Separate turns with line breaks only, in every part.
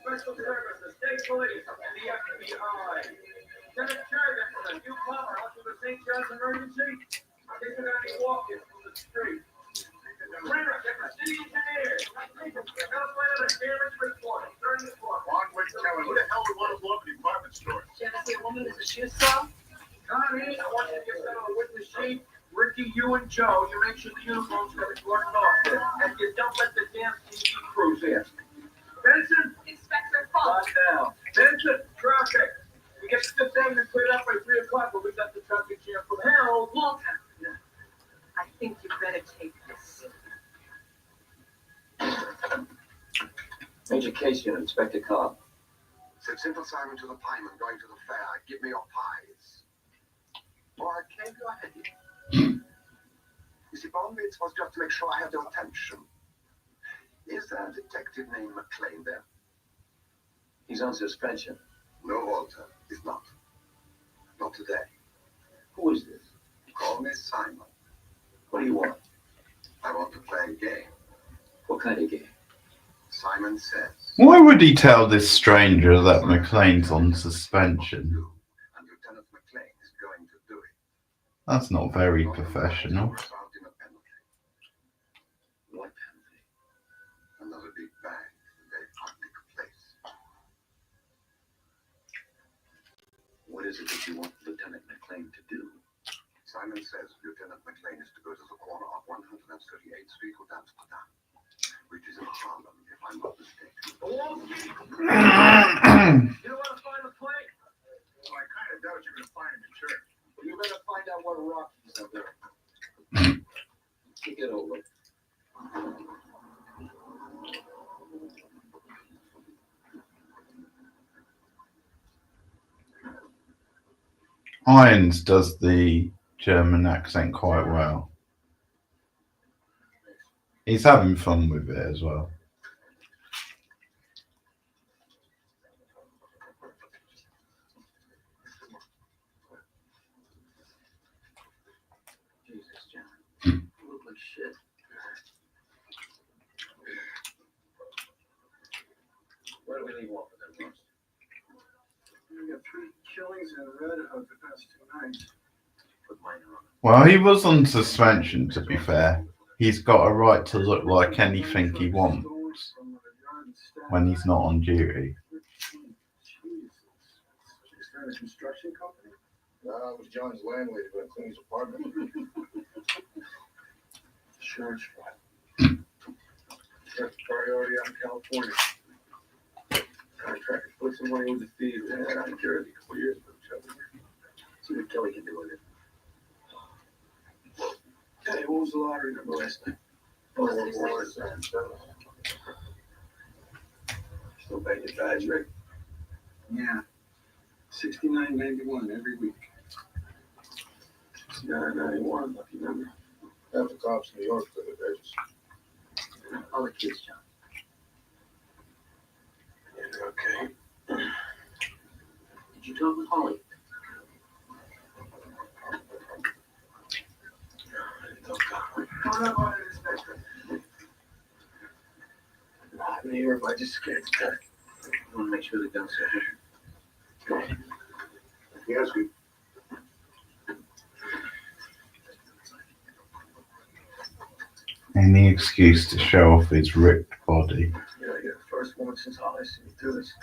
Special Services, State Police, and the FBI. Lieutenant Sheridan from the newcomer up to the St. John's emergency. Taking on any walking from the street. Clearance at the city engineer. Notified of the damage report. During the court.
Long way to Kelly. Who the hell would want to blow up a department store?
Did you ever see a woman with a shoe saw?
Connie, I want you to get that on the witness sheet. Ricky, you and Joe, you make sure the uniforms got a short off. And you don't let the damn TV crews in. Benson?
Inspector Funk.
Not now. Benson, traffic. We get the thing and cleared up by 3 o'clock, but we got the traffic jam from hell.
Walter, I think you better take this.
Major case unit, Inspector Cobb.
Said Simple Simon to the pieman going to the fair. Give me your pies. All right, Kane, go ahead. You see, Bondmates was just to make sure I had your attention. Is there a detective named McLean there?
He's on suspension.
No, Walter, he's not. Not today.
Who is this?
Call me Simon.
What do you want?
I want to play a game.
What kind of game?
Simon says.
Why would he tell this stranger that McLean's on suspension?
And Lieutenant McLean is going to do it.
That's not very professional.
What penalty? Another big bang in a very public place.
What is it that you want Lieutenant McLean to do?
Simon says Lieutenant McLean is to go to the corner of 138th Street with Amsterdam, which is in Harlem, if I'm not mistaken.
You don't want to find a plane?
Well, I kind of doubt you're going to find him in church.
Well, you better find out what rock he's up there. Kick it over.
Irons does the German accent quite well. He's having fun with it as well.
Jesus, John. You look like shit. Where do we leave off with that roast?
We got 3 killings in Red Hook the past 2 nights.
Put mine on.
Well, he was on suspension, to be fair. He's got a right to look like anything he wants when he's not on duty.
Is that a construction company? No, it was John's landlady going to clean his apartment. Insurance fraud. That's priority out in California. Contractor put some money with the fees and out in Jersey a couple years ago.
See what Kelly can do with it.
Hey, what was the lottery number last night? Oh, still paying your badge, Rick? Yeah. 69.91 every week. 69.91, lucky number. Half the cops in New York play the Vegas.
All the kids, John.
Yeah, okay.
Did you talk with Holly?
I'm here, but I just scared to death.
I want to make sure the gun's here.
Yes, we.
Any excuse to show off his ripped body.
Yeah, you're the first woman since Holly seen me do this.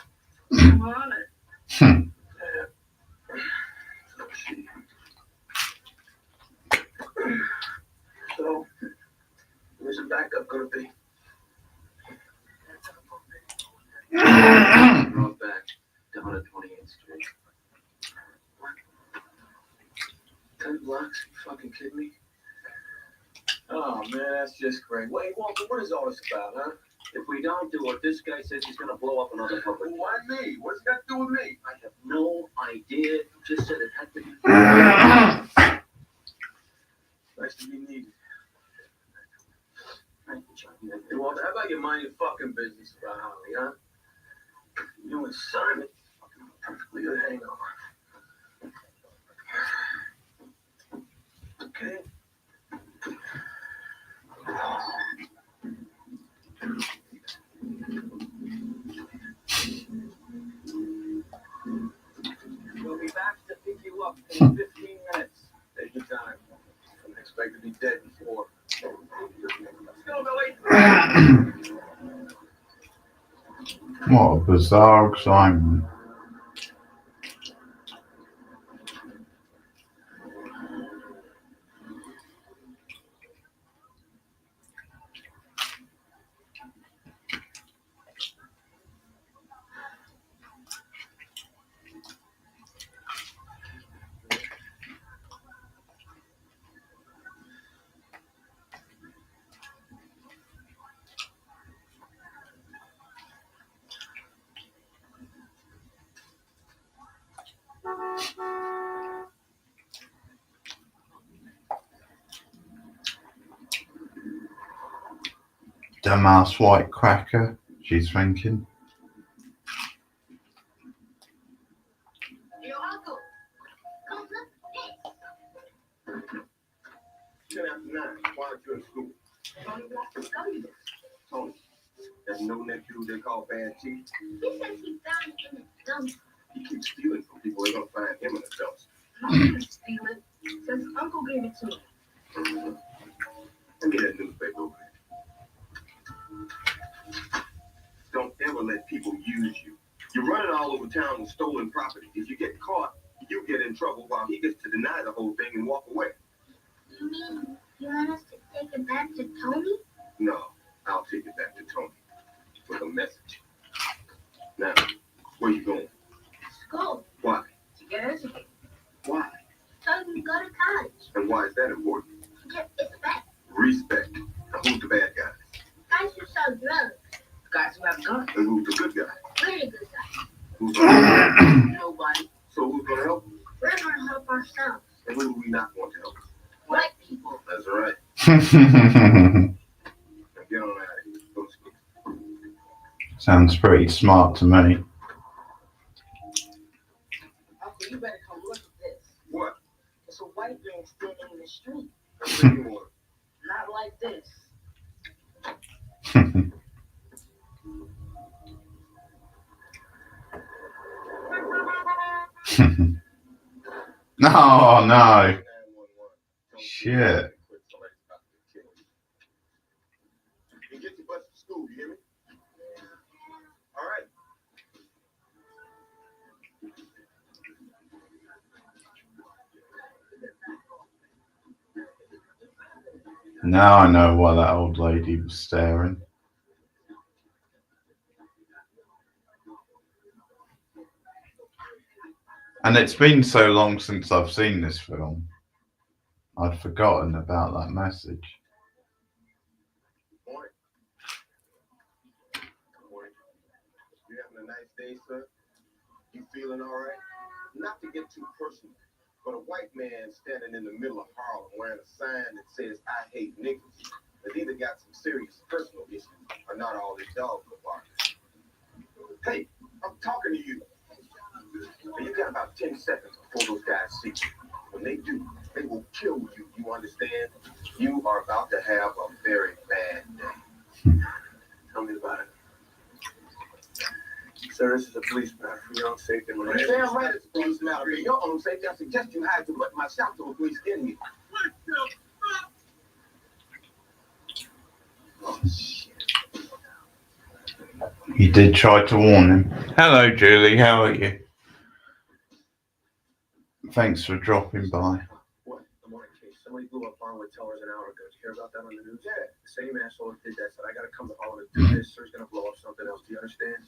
I'm on it.
Hmm.
So she. So, where's the backup gonna be?
Drove back to 128th Street.
10 blocks? You fucking kidding me? Oh man, that's just great. Wait, Walter, what is all this about, huh?
If we don't do it, this guy says he's going to blow up another public.
Well, why me? What's it got to do with me?
I have no idea. He just said it had to be.
Nice to be needed.
Thank you, John.
Hey, Walter, how about you mind your fucking business about Holly, huh? You and Simon, perfectly good hangover. Okay.
We'll be back to pick you up in 15 minutes.
Take your time. Don't expect to be dead before.
Let's go, Billy.
What a bizarre assignment. Dumbass white cracker, she's thinking.
Your uncle. Come look.
Ten after 9. Why aren't you in school?
Tony wants to show you this.
Tony. That no-neck dude they call Bad Chief.
He says he found it in his dumpster.
He keeps stealing from people. They're gonna find him in the dumpster.
He didn't steal it. Says uncle gave it to me.
Let me that newspaper over there. Don't ever let people use you. You're running all over town with stolen property. If you get caught, you get in trouble while he gets to deny the whole thing and walk away.
You mean you want us to take it back to Tony?
No, I'll take it back to Tony with a message. Now, where you going?
School.
Why?
To get educated.
Why?
So you can go to college.
And why is that important?
To get respect.
Respect. Now, who's the bad guy?
Guys who sell drugs.
Guys who have guns.
And who's the good guy?
Really good guys.
Who's gonna
Nobody.
So who's gonna help?
We're gonna help ourselves.
And who do we not want to help?
White people.
That's right. Now get on out of here. Go to school.
Sounds pretty smart to me.
Uncle, you better come look at this.
What?
It's a white man standing in the street.
What do you want?
Not like this.
Oh no.
911.
Shit.
You get your bus to school, you hear me? All right.
Now I know why that old lady was staring. And it's been so long since I've seen this film. I'd forgotten about that message.
Morning. Morning. You having a nice day, sir? You feeling all right? Not to get too personal, but a white man standing in the middle of Harlem wearing a sign that says, "I hate niggas," has either got some serious personal issues but not all these dogs look like. Hey, I'm talking to you. You got about 10 seconds before those guys see you. When they do, they will kill you. You understand? You are about to have a very bad day.
Tell me about it. Sir, this is a police matter for your own safety and
You're
relations.
damn right it's a police matter. For your own safety, I suggest you hide to let myself to a police in here. Oh, shit.
He did try to warn him. Hello, Julie. How are you? Thanks for dropping by.
What? I'm on a case. Somebody blew up Barnwood Towers an hour ago. Did you hear about that on the news?
Yeah.
The same asshole that did that said, I gotta come to Holland and do this, or he's gonna blow up something else. Do you understand?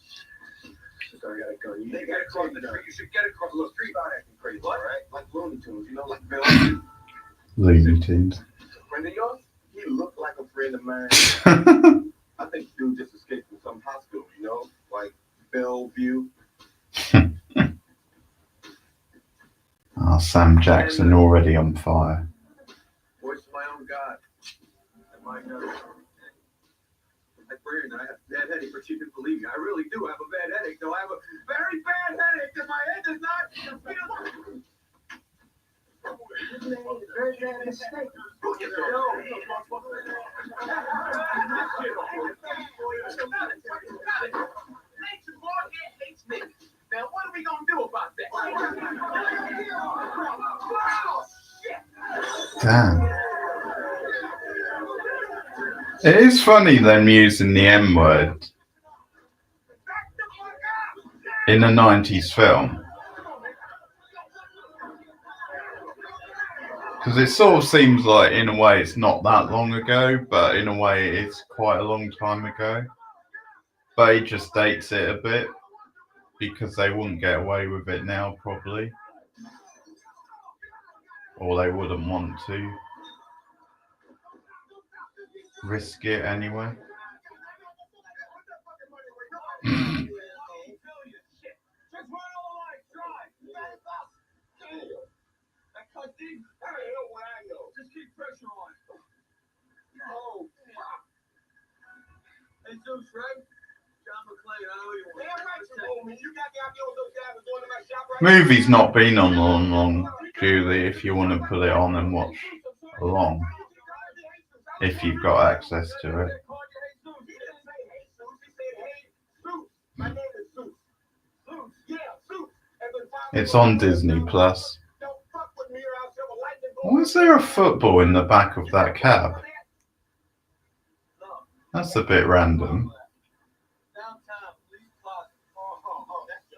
So I got a gun.
They got across the street. You should get across the street. Start acting crazy, all right? Like Looney Tunes, you know, like Bill.
Looney Tunes.
Friend of yours? He looked like a friend of mine. I think the dude just escaped from some hospital, you know, like Bellevue.
Oh, Sam Jackson already on fire.
Voice of my own God. And my God. Like Brandon, I have a bad headache, but you can believe me. I really do have a bad headache, though. I have a very bad headache, and my head does not feel.
Very bad mistake.
Now, what are we gonna do about that?
Damn. It is funny them using the M word in a 90s film. Because it sort of seems like, in a way, it's not that long ago, but in a way, it's quite a long time ago. But he just dates it a bit, because they wouldn't get away with it now, probably. Or they wouldn't want to risk it anyway.
Just keep pressure on. Oh, hey, Zeus, right? John McClane, I know you want. Damn right, you owe me. You got the idea what those guys are doing in my shop right now?
Movie's not been on long, Julie, if you want to put it on and watch along, if you've got access to it. It's on Disney Plus. Why is there a football in the back of that cab? That's a bit random.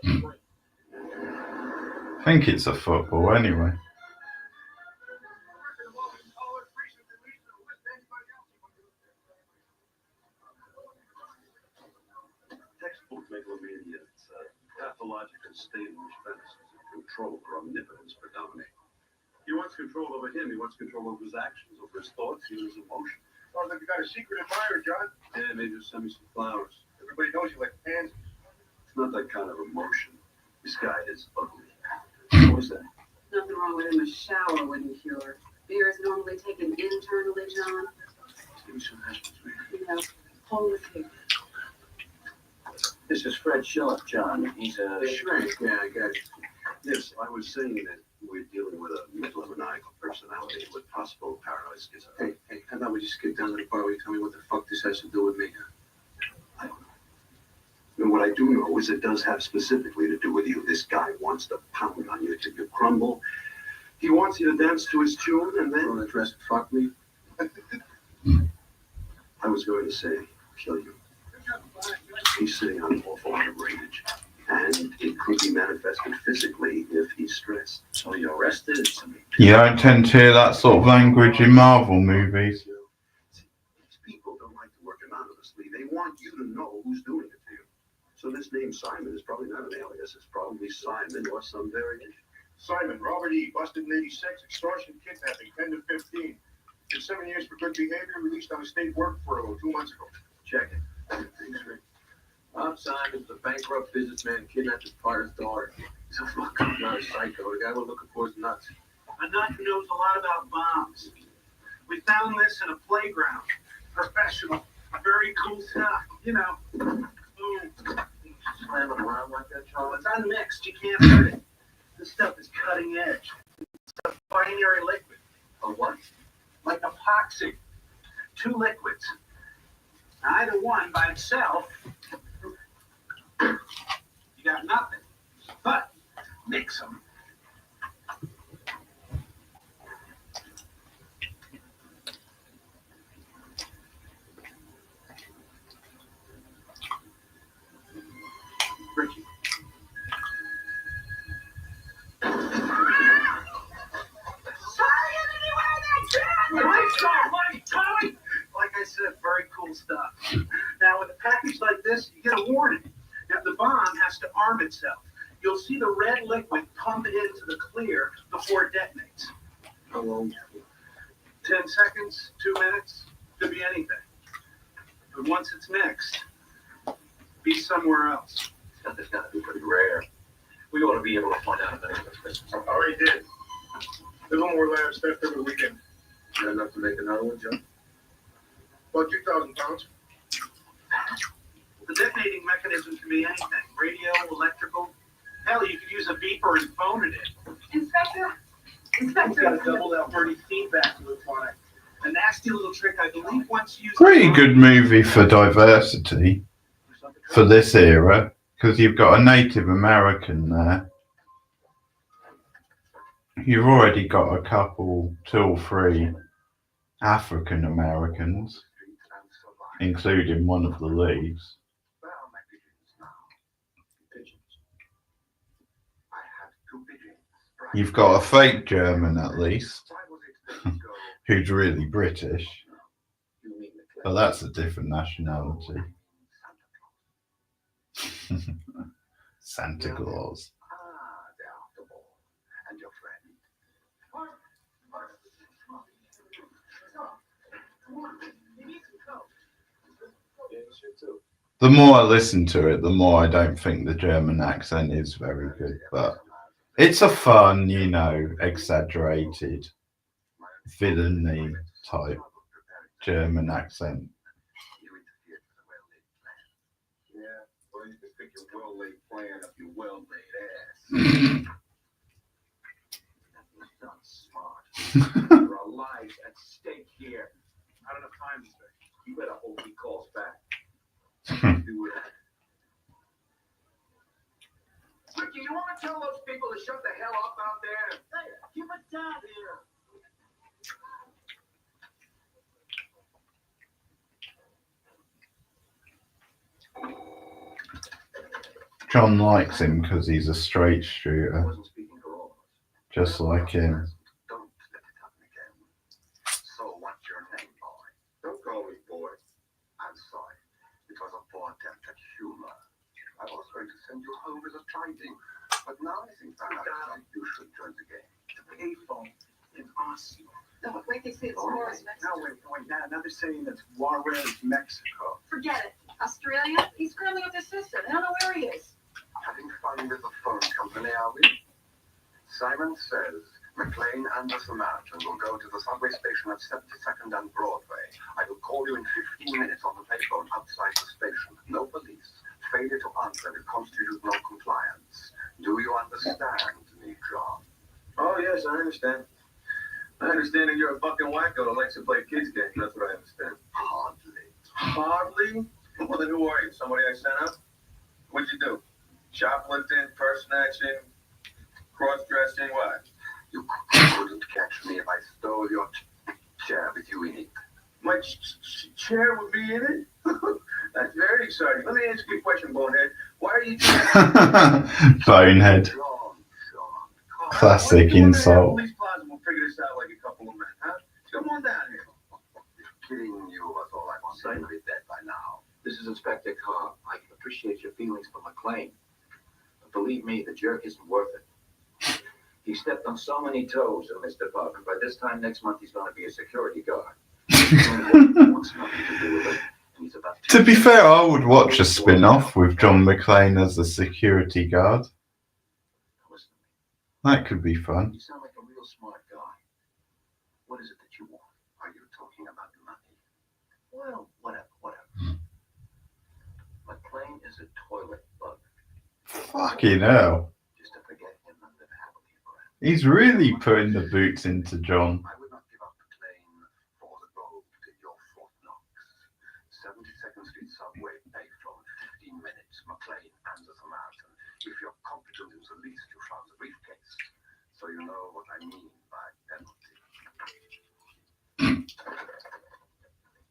I think it's a football anyway.
Textbook megalomania's pathological state in which fantasies of control or omnipotence predominate. He wants control over him. He wants control over his actions, over his thoughts, even his emotions.
Sounds like you got a secret admirer, John.
Yeah, maybe just send me some flowers.
Everybody knows you like pansies.
It's not that kind of emotion. This guy is ugly. What is that?
Nothing wrong with him. A shower wouldn't cure. Beer is normally taken internally, John.
Give me some aspirin.
You know, hold the paper.
This is Fred Schiller, John. He's a shrink. Yeah, I got it. Yes, I was saying that we're dealing with a megalomaniacal personality with possible paranoid schizophrenia. Hey, how about we just get down to the bar where you tell me what the fuck this has to do with me? I don't know. And what I do know is it does have specifically to do with you. This guy wants to pound on you till you crumble. He wants you to dance to his tune and then want to dress and fuck me. I was going to say, kill you. He's sitting on an awful lot of rage, and it could be manifested physically if he's stressed. So you're arrested.
You don't tend to hear that sort of language in Marvel movies.
These people don't like to work anonymously. They want you to know who's doing it to you. So this name Simon is probably not an alias. It's probably Simon or some variation.
Simon, Robert E., busted in 86, extortion, kidnapping, 10 to 15. Did 7 years for good behavior, released on a state work furlough 2 months ago.
Check it. Bob Simon's a bankrupt businessman, kidnapped his partner's daughter. He's a fucking not a psycho. The guy we're looking for is nuts.
A nut who knows a lot about bombs. We found this in a playground. Professional. Very cool stuff, you know. Boom.
Slamming around like that,
Oh,
Charlie.
it's unmixed. You can't hurt it. This stuff is cutting edge. It's a binary liquid.
A what?
Like epoxy. Two liquids. Either one by itself, you got nothing. But mix them.
Ricky.
Like I said, very cool stuff. Now, with a package like this, you get a warning. Now, the bomb has to arm itself. You'll see the red liquid pump into the clear before it detonates.
How long?
10 seconds, 2 minutes, could be anything. But once it's mixed, be somewhere else.
Stuff has got to be pretty rare. We ought to be able to find out if any of this.
I already did. There's one more lab stuff every weekend.
Got enough to make another one, John?
About 2,000 pounds. The detonating mechanism can be anything. Radio, electrical. Hell, you could use a beeper and phone it in.
Inspector?
It's got a double Alberti feedback loop on it. A nasty little trick, I believe, once used.
Pretty good movie for diversity for this era, because you've got a Native American there. You've already got a couple, 2 or 3 African Americans, including one of the leads.
Where are my pigeons now? Pigeons. I have 2 pigeons. Right.
You've got a fake German at least,
Why was it that you go?
who's really British,
You mean the
but that's a different nationality. Santa Claus.
Ah, they're after all. And your friend?
Yeah, sure too.
The more I listen to it, the more I don't think the German accent is very good, but it's a fun, you know, exaggerated villainy type German accent.
You interfered with a well-laid plan.
Yeah, well, you can pick your well-laid plan up your well-laid ass. That was not smart. There are lives at stake here.
Not enough time to say.
You better hope he calls back. Do it.
Ricky, you want to tell those people to shut the hell up out there? Hey, keep it down here.
John likes him because he's a straight
I
shooter,
wasn't speaking for all of us.
just like him.
Don't let it happen again. So what's your name, boy?
Don't call me boy.
I'm sorry. It was a poor attempt at humor. I was going to send you home with a chiding, but now I think perhaps you should join the game.
The payphone in Oslo.
No, wait, they say it's Juarez,
No,
Mexico.
wait. Now they're saying that's Juarez, Mexico.
Forget it. Australia? He's scrambling with his sister. I don't know where he is.
Having fun with the phone company, are we? Simon says McLean and the Samaritan will go to the subway station at 72nd and Broadway. I will call you in 15 minutes on the payphone outside the station. No police. Failure to answer will constitute no compliance. Do you understand me, John?
Oh, yes, I understand. I understand that you're a fucking wacko that likes to play kids games. That's what I understand.
Hardly.
Hardly? Well, then who are you? Somebody I sent up? What'd you do? Shoplifting, purse snatching, cross-dressing, what?
You couldn't catch me if I stole your chair with you in it.
My chair would be in it? That's very exciting. Let me ask you a question, Bonehead. Why are you doing
Bonehead.
John, come
Classic insult.
Police Plaza will figure this out like a couple of men, huh? Come on down here.
Kidding you was all I wanted. Simon is dead by now.
This is Inspector Carr. I can appreciate your feelings for McLean. But believe me, the jerk isn't worth it. He stepped on so many toes in this department. By this time next month, he's going to be a security guard. He wants nothing to do with it, and he's about
To be fair, I would watch a spin-off with John McClane as a security guard.
Listen to me.
That could be fun.
You sound like a real smart guy. What is it that you want?
Are you talking about money?
Well, whatever. is a toilet bug.
Fucking hell.
Just to forget him and live happily forever.
He's really putting the boots into John.
I would not give up the plane for the gold in your Fort Knox. 72nd Street subway paid from 15 minutes. McLean and the Samaritan. If you're competent in the least, you found the briefcase. So you know what I mean by penalty.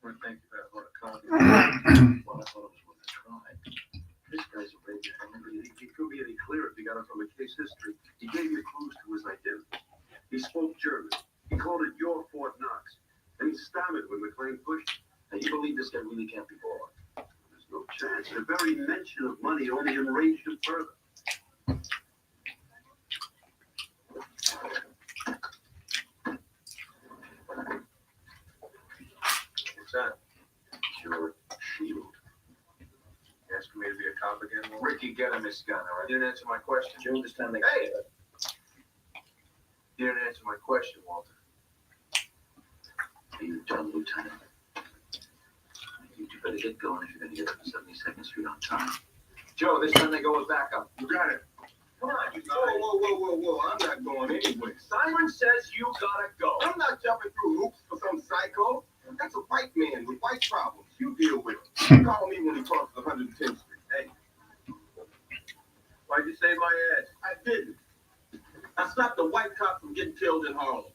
Well, thank you for that copy.
Well, I thought it was worth a try. This guy's a baby.
He couldn't be any clearer if he got it from the case history. He gave you clues to his identity. He spoke German. He called it your Fort Knox. And he stammered when McLean pushed.
And you believe this guy really can't be bought?
There's no chance. The very mention of money only enraged him further.
What's that?
Your shield.
You asking me to be a cop again? Well,
Ricky, get him his gun, all
you
right?
didn't answer my question.
Do you understand the
Hey! You didn't answer my question, Walter.
Are you done, Lieutenant? You two better get going if you're going to get up to 72nd Street on time. Joe, this time they go with backup.
You got it. Come on, you Whoa. I'm not going anywhere. Simon says you gotta go. I'm not jumping through hoops for some psycho. That's a white man with white problems. You deal with him. Call me when he crosses 110th Street. Hey. Why'd you save my ass? I didn't. I stopped a white cop from getting killed in Harlem.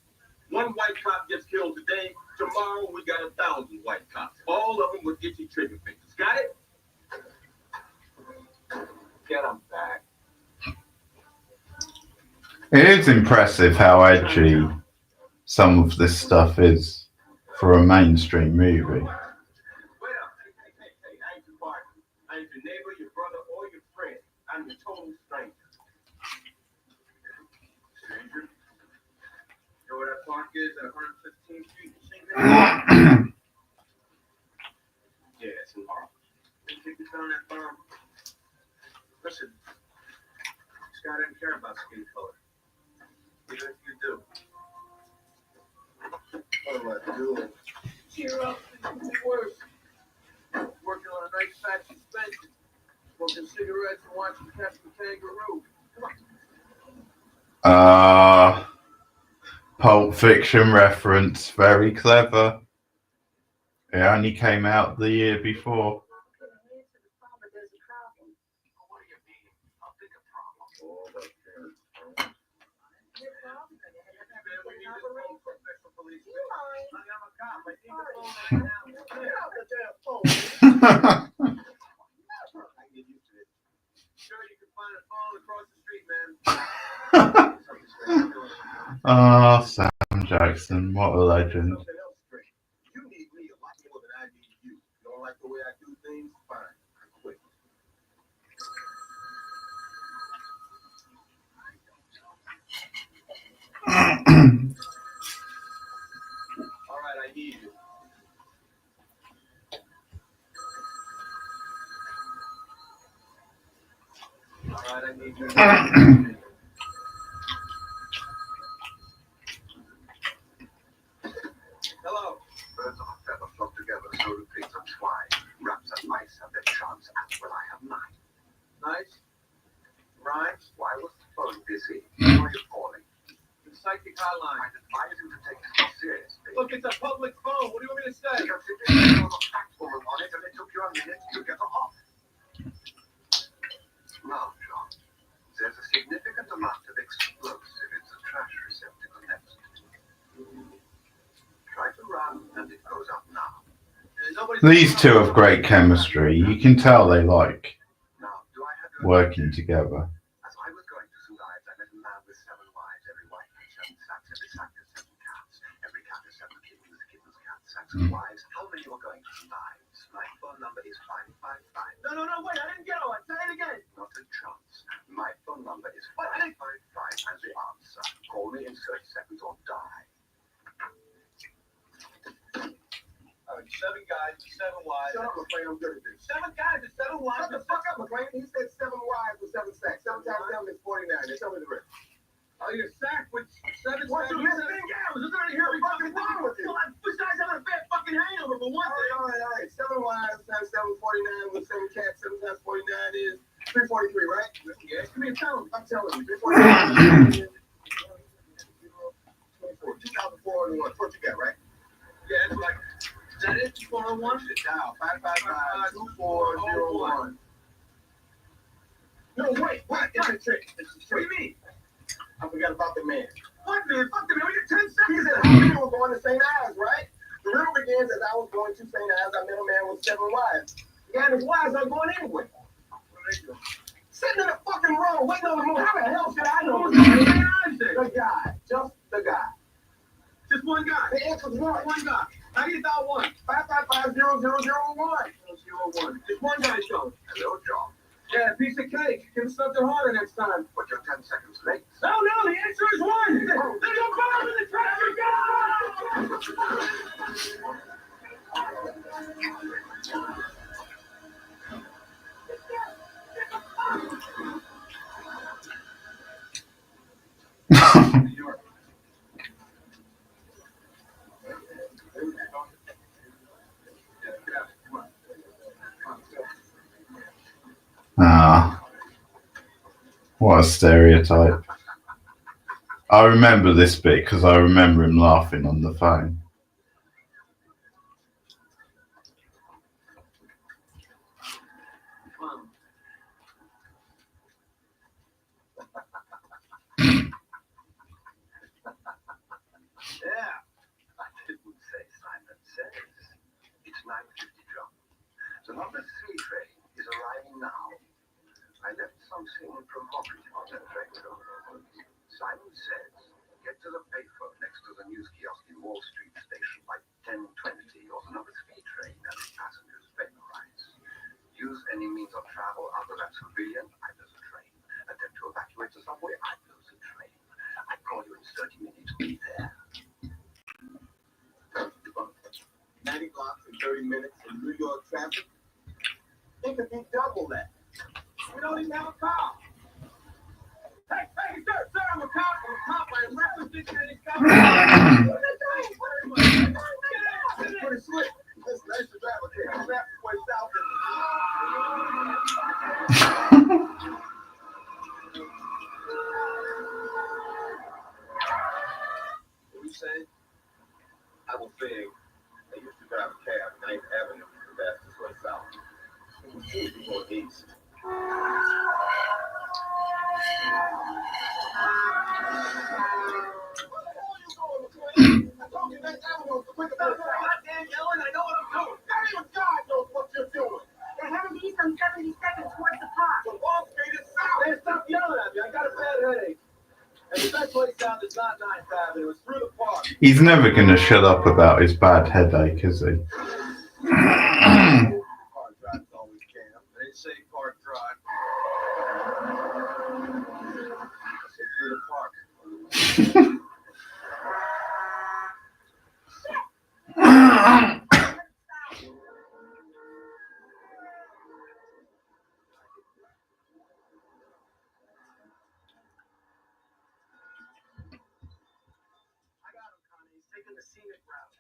One white cop gets killed today. Tomorrow we got 1,000 white cops. All of them with itchy trigger fingers. Got it?
Get him back.
It is impressive how edgy some of this stuff is for a mainstream movie.
Wait up. Hey, I ain't your partner. I ain't your neighbor, your brother, or your friend. I'm your total stranger. Stranger? You know where that park is at 115th Street in St. Yeah, it's in Harlem. You think you found that farm? Listen, this guy didn't care about skin color. Even if you do. What am I doing? Cheer up, it could be worse. Working on a nice fat suspension. Smoking cigarettes and watching Captain Kangaroo. Come on.
Pulp Fiction reference, very clever. It only came out the year before.
What do you mean? How big a problem?
Oh, that's fair.
Sam Jackson, what a legend.
You need me a lot more than I need you. You don't like the way I do things? Fine, I quit. All right, I need you. All right, I need you. Hello.
Birds of a feather flock together, so do pigs and swine. Rats and mice have their chance, as well I have mine.
Nice. Rhymes.
Why was the phone busy? Why are you calling?
The psychic hotline.
I'd advise you to take this more seriously.
Look, it's a public phone. What do you want me to say?
Because if there was a fact woman on it and it took you a minute to get her off. Now, John, there's a significant amount of explosive in the trash receptacle next. Try to run and it goes up now.
These two have great chemistry. You can tell they like
Now, do I have your
working together.
As I was going through some lives, I met a man with 7 wives. Every wife had 7 sacks, every sack has 7 cats. Every cat has 7 kittens, kittens, cats, sacks, and wives. How many are going to lives? My phone number is 555.
No, wait, I didn't get all that. Say it again.
Not a chance. My phone number is 555 and the answer. Call me in 30 seconds or die.
7 guys, 7 wives.
Shut up, McLean. I'm good at this.
7 guys and 7 wives.
Shut the fuck up, McLean. He said 7 wives with 7 sacks. 7 times 7 is 49. Now tell me the rest.
Oh, your sack with 7
What
sacks.
you listening?
Yeah, I was listening to hear me
What's
fucking
wrong with you?
Well, besides having a bad fucking hangover for one thing.
All right. 7 wives times 7, 49 with 7 cats. 7 times 49
$2,401. What you got, right?
Yeah, that's right. Is that it? 401?
Dial 555-2401. No, wait, what? It's a trick. It's a
What do
trick.
you mean?
I forgot about the man.
What, man? Fuck the man. We got 10
He
seconds.
said how many were going to St. Ives, right? The riddle begins as I was going to St. Ives. I met a man with 7 wives. The guy and his wives are going anyway. Sitting in the fucking row, waiting on the moon. How the hell should I know? The guy. Just the guy.
Just one guy.
The answer's one.
One guy. How do you dial one?
555-0001.
Just one guy showing.
Hello, John.
Yeah, piece of cake. Give us something harder next time.
But you're 10 seconds late.
No, the answer is one. There's a bomb in the traffic.
Ah, what a stereotype. I remember this bit because I remember him laughing on the phone.
Yeah. I didn't say Simon says. It's 9:50, John. The number 3 train is arriving now. I left something provocative on that train. Simon says, get to the payphone next to the news kiosk in Wall Street Station by 10:20, or the number 3 train and its passengers vaporize. Use any means of travel other than civilian, either the train. Attempt to evacuate the subway, either the train. I call you in 30 minutes. Be there. 90 blocks in 30 minutes in New York traffic. It could be double that.
We don't even have a car. Hey, sir, I'm a cop. I'm representing this cop.
That's pretty slick. Listen, I used to drive a car. I'm back way south. What you saying? I was saying, I used to drive a cab, 9th Avenue, the fastest way south. It was easy going east.
He's never going to shut up about his bad headache, is he?
Park Drive. Say through the park.
Taking the scenic route.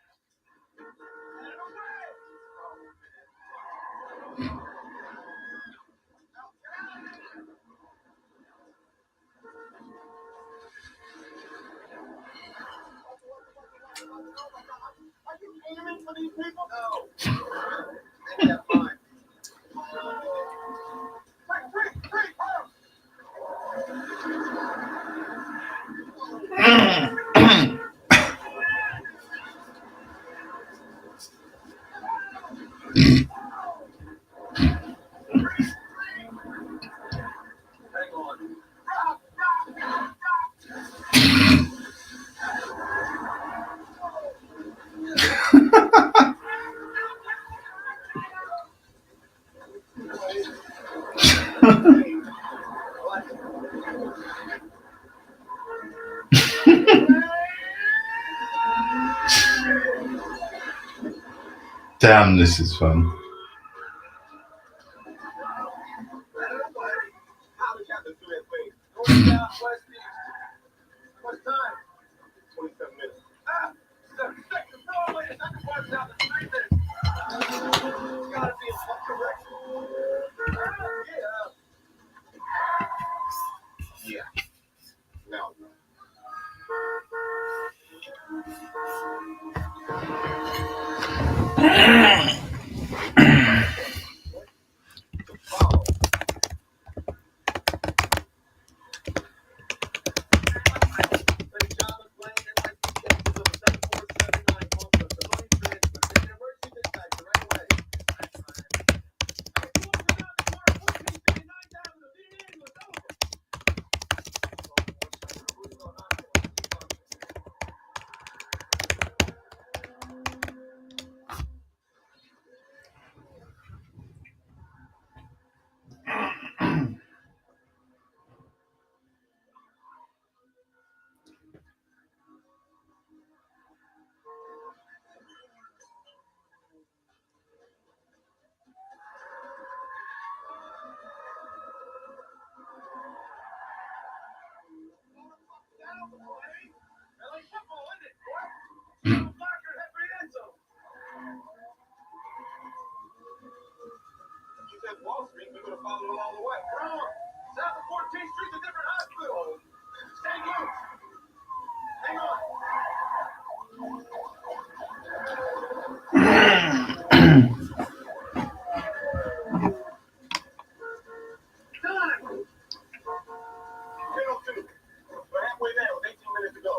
Are you aiming for these people? No. Maybe that's fine. Free,
Hang on.
Damn, this is fun.
How did you have to do that thing? North, south, west, east. What's time? 27 minutes.
7 seconds. No, wait a second. Watch out. The 3 minutes.
It's gotta be a correct. Yeah. Yeah. Nah.
Wall Street, we would have followed along the way. Wrong. South of 14th Street's a different hospital. Stay loose. Hang on. Time. 10:02. We're halfway there with 18 minutes to go.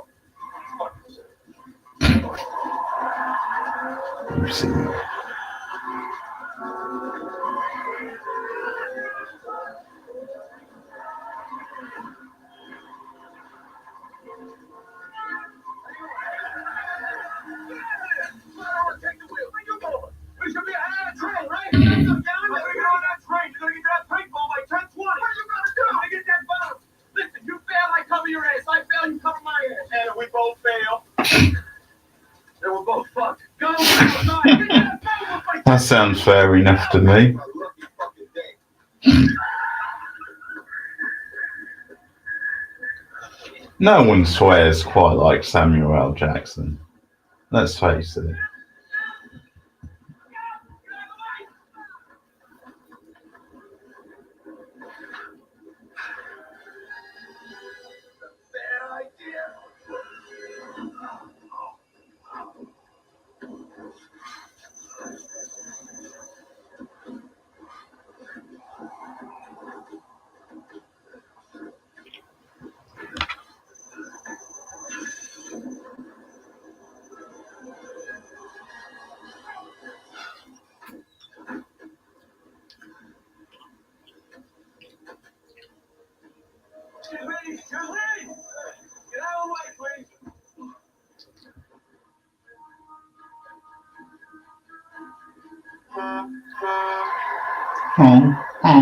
Take the wheel. Where you going? We should be ahead of the train, right? Get on that train. You're gonna get that paintball by 10:20. What are you gonna do? To get that bomb. Listen, you fail, I cover your ass. I fail, you cover my ass. And if we both fail, then we're both fucked. Go outside.
That sounds fair enough to me. No one swears quite like Samuel L. Jackson. Let's face it.
Get out of the way, please.
Oh, oh.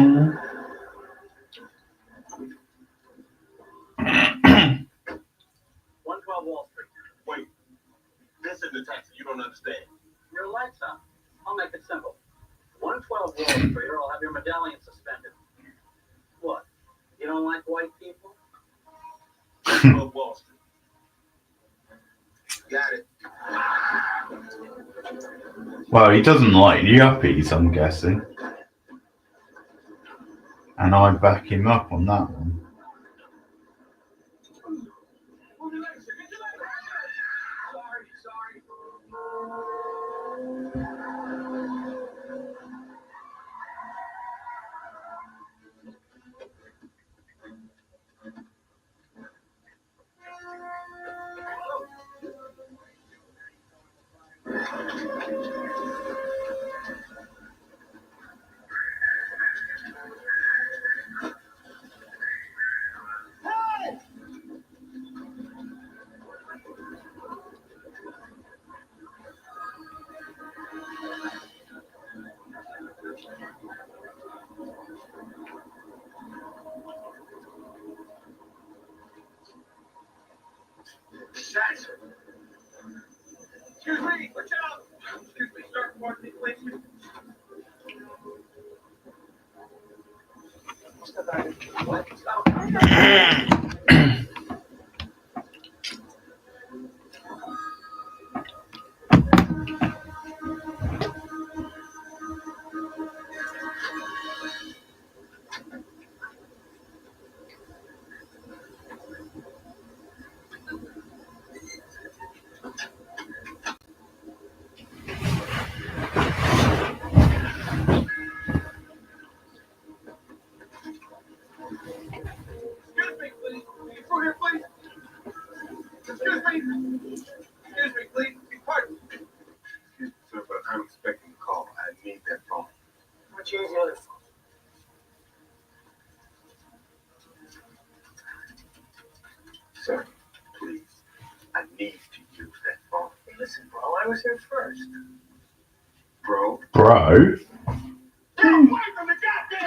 112 Wall Street. Wait. This is the taxi. You don't understand. Your lights on. I'll make it simple. 112 Wall Street, or I'll have your medallion suspended. What? You don't like white people? 112 Wall Street. Got it.
Well, he doesn't like yuppies, I'm guessing. And I back him up on that one.
Sorry. Excuse me, watch out! Excuse me, start parking, please. Step back. What? Stop.
answer first. Bro.
Bro?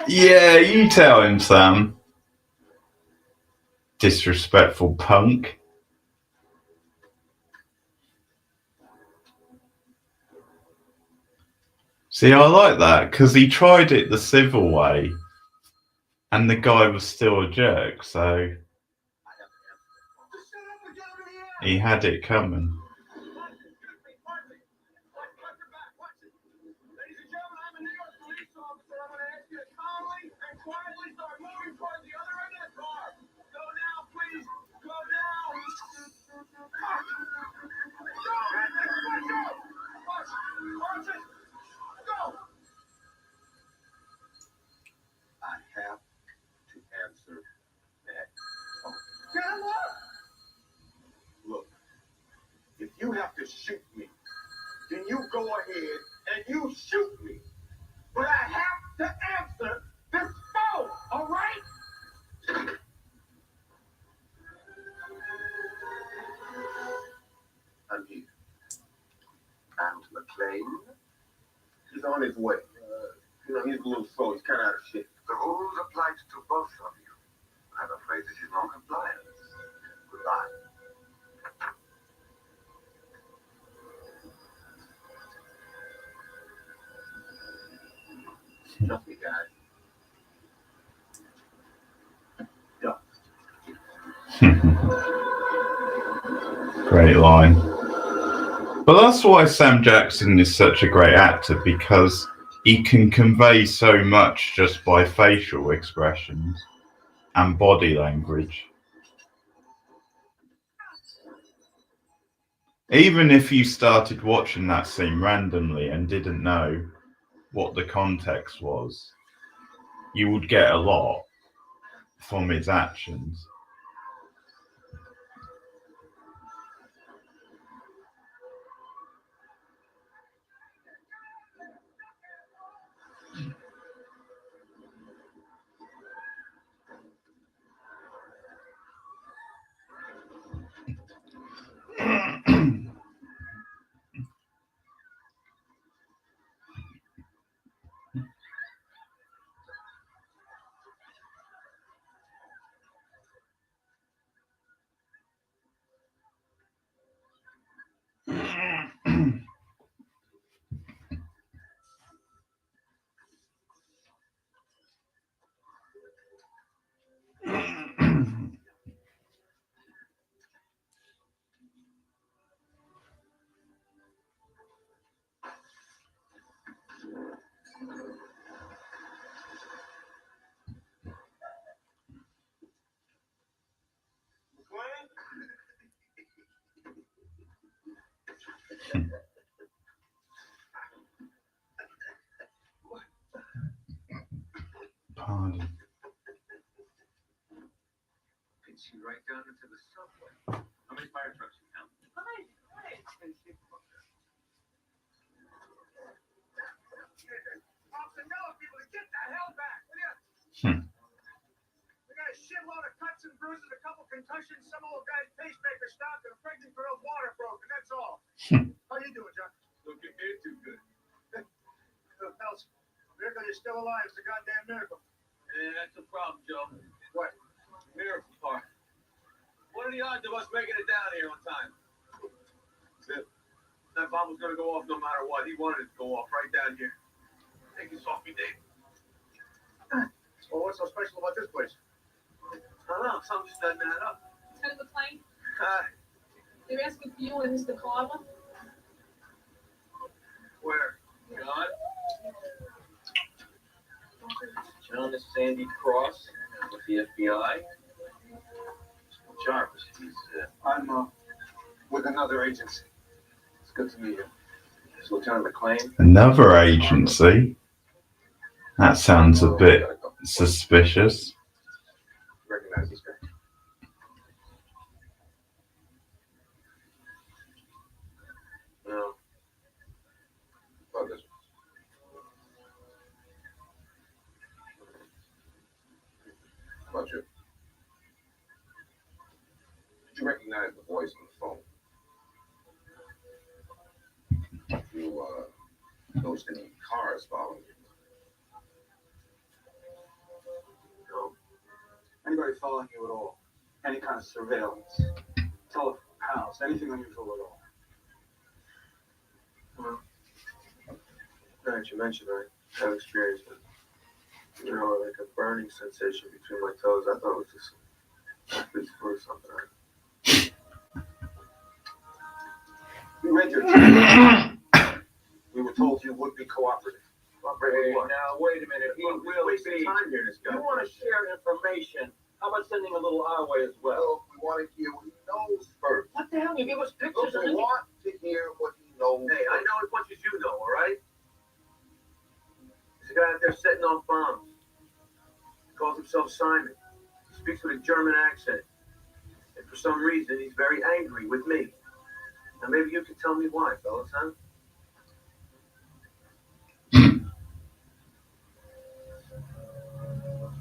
Yeah, you tell him, Sam. Disrespectful punk. See, I like that because he tried it the civil way and the guy was still a jerk, so he had it coming.
Ladies and gentlemen, I'm a New York police officer. I'm going to ask you to calmly and quietly start moving towards the other end of the car. Go now, please. Go now. Go. Watch. Watch it. Go.
I have to answer that.
Get him up.
Look, if you have to shoot me, then you go ahead and you shoot me. But I have to answer this phone, all right? I'm here. And McLean? He's on his way. He's a little slow. He's kind of out of shape. The rules apply to both of you. I'm afraid this is non-compliance. Goodbye. Trust me, guys.
Great line. But that's why Sam Jackson is such a great actor, because he can convey so much just by facial expressions and body language. Even if you started watching that scene randomly and didn't know what the context was, you would get a lot from his actions. Pardon.
Fits you right down into the subway. How many fire trucks you count?
Officer Nellis, people, get the hell back. We got a shitload of cuts and bruises, a couple concussions, some old guy's pacemaker stopped, and a pregnant girl's water broken. That's all. How you doing, John?
Looking here too good.
Else, miracle you're still alive is a goddamn miracle.
Yeah, that's the problem, Joe.
What?
Miracle part. What are the odds of us making it down here on time? That bomb was gonna go off no matter what. He wanted it to go off right down here. Take this off me, Dave.
Well, what's so special about this place?
I don't know. Something just doesn't add up.
Lieutenant McLean,
Hi.
they're asking for you and Mr. Carver.
Where? John?
John is Sandy Cross with the FBI. Jarvis, he's
I'm with another agency. It's good to meet you.
it's Lieutenant McLean.
Another agency? That sounds a bit suspicious.
Recognize this guy?
No.
Oh, this one. How about you? Did you recognize the voice on the phone?
Those any cars following you?
No. Anybody following you at all? Any kind of surveillance? Telephone, house, anything unusual at all? Well, now that you mentioned it, I have experienced it. You know, like a burning sensation between my toes. I thought it was just police or something. We read your text. We were told you would be cooperative.
Hey, now, wait a minute. He will
wasting
be.
time here, this guy.
You want to share information? How about sending a little our way as well?
Well, we want to hear what he knows first.
What the hell? You give us pictures
Look, we
and
want to hear what he knows
Hey, I know as much as you know, all right? There's a guy out there setting off bombs. He calls himself Simon. He speaks with a German accent. And for some reason, he's very angry with me. Now, maybe you can tell me why, fellas, huh?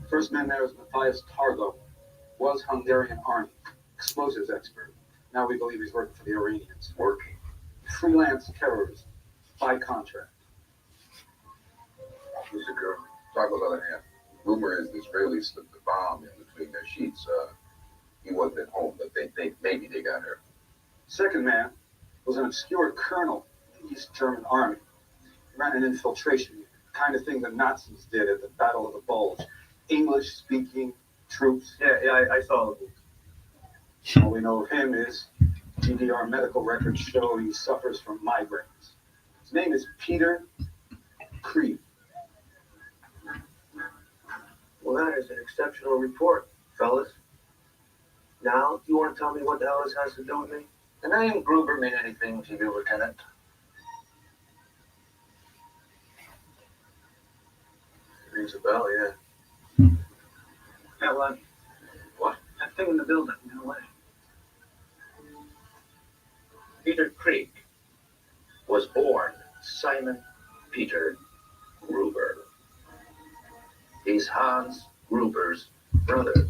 First man there is Matthias Targo. Was Hungarian army. Explosives expert. Now we believe he's working for the Iranians.
Working.
Freelance terrorism. By contract.
Who's the girl? Talk about the other hand. Rumor is the Israelis slipped a bomb in between their sheets. He wasn't at home, but they think maybe they got her.
Second man was an obscure colonel in the East German army. He ran an infiltration unit, the kind of thing the Nazis did at the Battle of the Bulge. English-speaking troops.
Yeah, I saw it.
All we know of him is GDR medical records show he suffers from migraines. His name is Peter Creed.
Well, that is an exceptional report, fellas. Now, you want to tell me what the hell this has to do with me?
The name Gruber mean anything to you, Lieutenant?
Rings a bell, yeah.
Yeah, what? That thing in the building, no way.
Peter Creek was born Simon Peter Gruber. He's Hans Gruber's brother.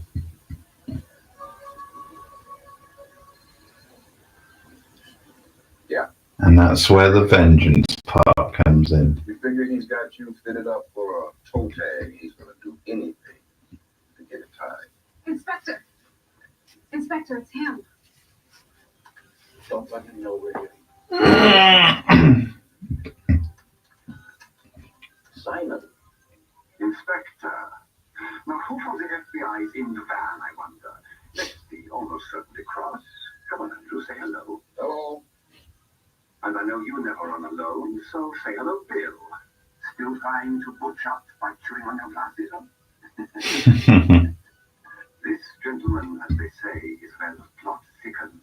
And that's where the vengeance part comes in.
We figure he's got you fitted up for a toe tag. He's going to do anything to get it tied.
Inspector! Inspector, it's him.
Don't let him know we're here.
Simon.
Inspector. Now, who from the FBI is in the van, I wonder? Let's see, almost certainly Cross. Come on, Andrew, say hello.
Hello?
And I know you never run alone, so say hello, Bill. Still trying to butch up by chewing on your glasses, huh? This gentleman, as they say, is where the plot thickens.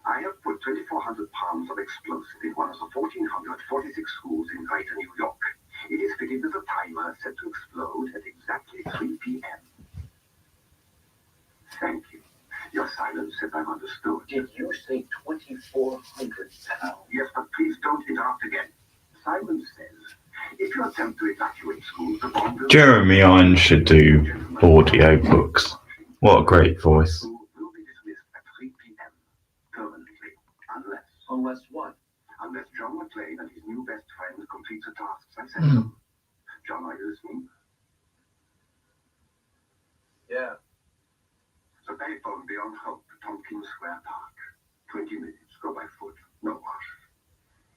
I have put 2,400 pounds of explosive in one of the 1,446 schools in Greater New York. It is fitted with a timer set to explode at exactly 3 p.m. Thank you. Your silence says I'm understood.
Did you say 2,400 pounds?
Yes, but please don't interrupt again. Simon says, if you attempt to evacuate schools, the bomb will...
Jeremy Irons should do audio books. What a great voice.
School will be dismissed at 3 p.m. permanently.
Unless what?
Unless John McClane and his new best friend complete the tasks I sent them. John, are you listening?
Yeah.
The payphone beyond Hope, Tompkins Square Park. 20 minutes, go by foot, no rush.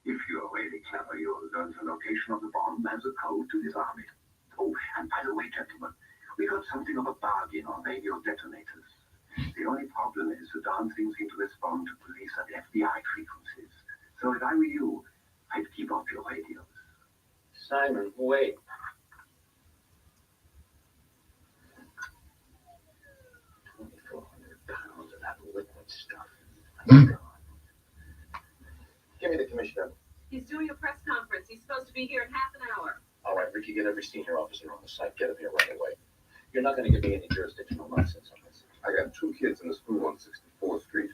If you're really clever, you'll learn the location of the bomb and the code to disarm it. Oh, and by the way, gentlemen, we got something of a bargain on radio detonators. The only problem is the darn things seem to respond to police and FBI frequencies. So if I were you, I'd keep off your radios.
Simon, wait. £2,400 of that liquid stuff. Give me the commissioner.
He's doing a press conference. He's supposed to be here in half an hour.
All right, Ricky, get every senior officer on the site. Get him here right away. You're not going to give me any jurisdictional nonsense on this.
I got 2 kids in the school on 64th Street.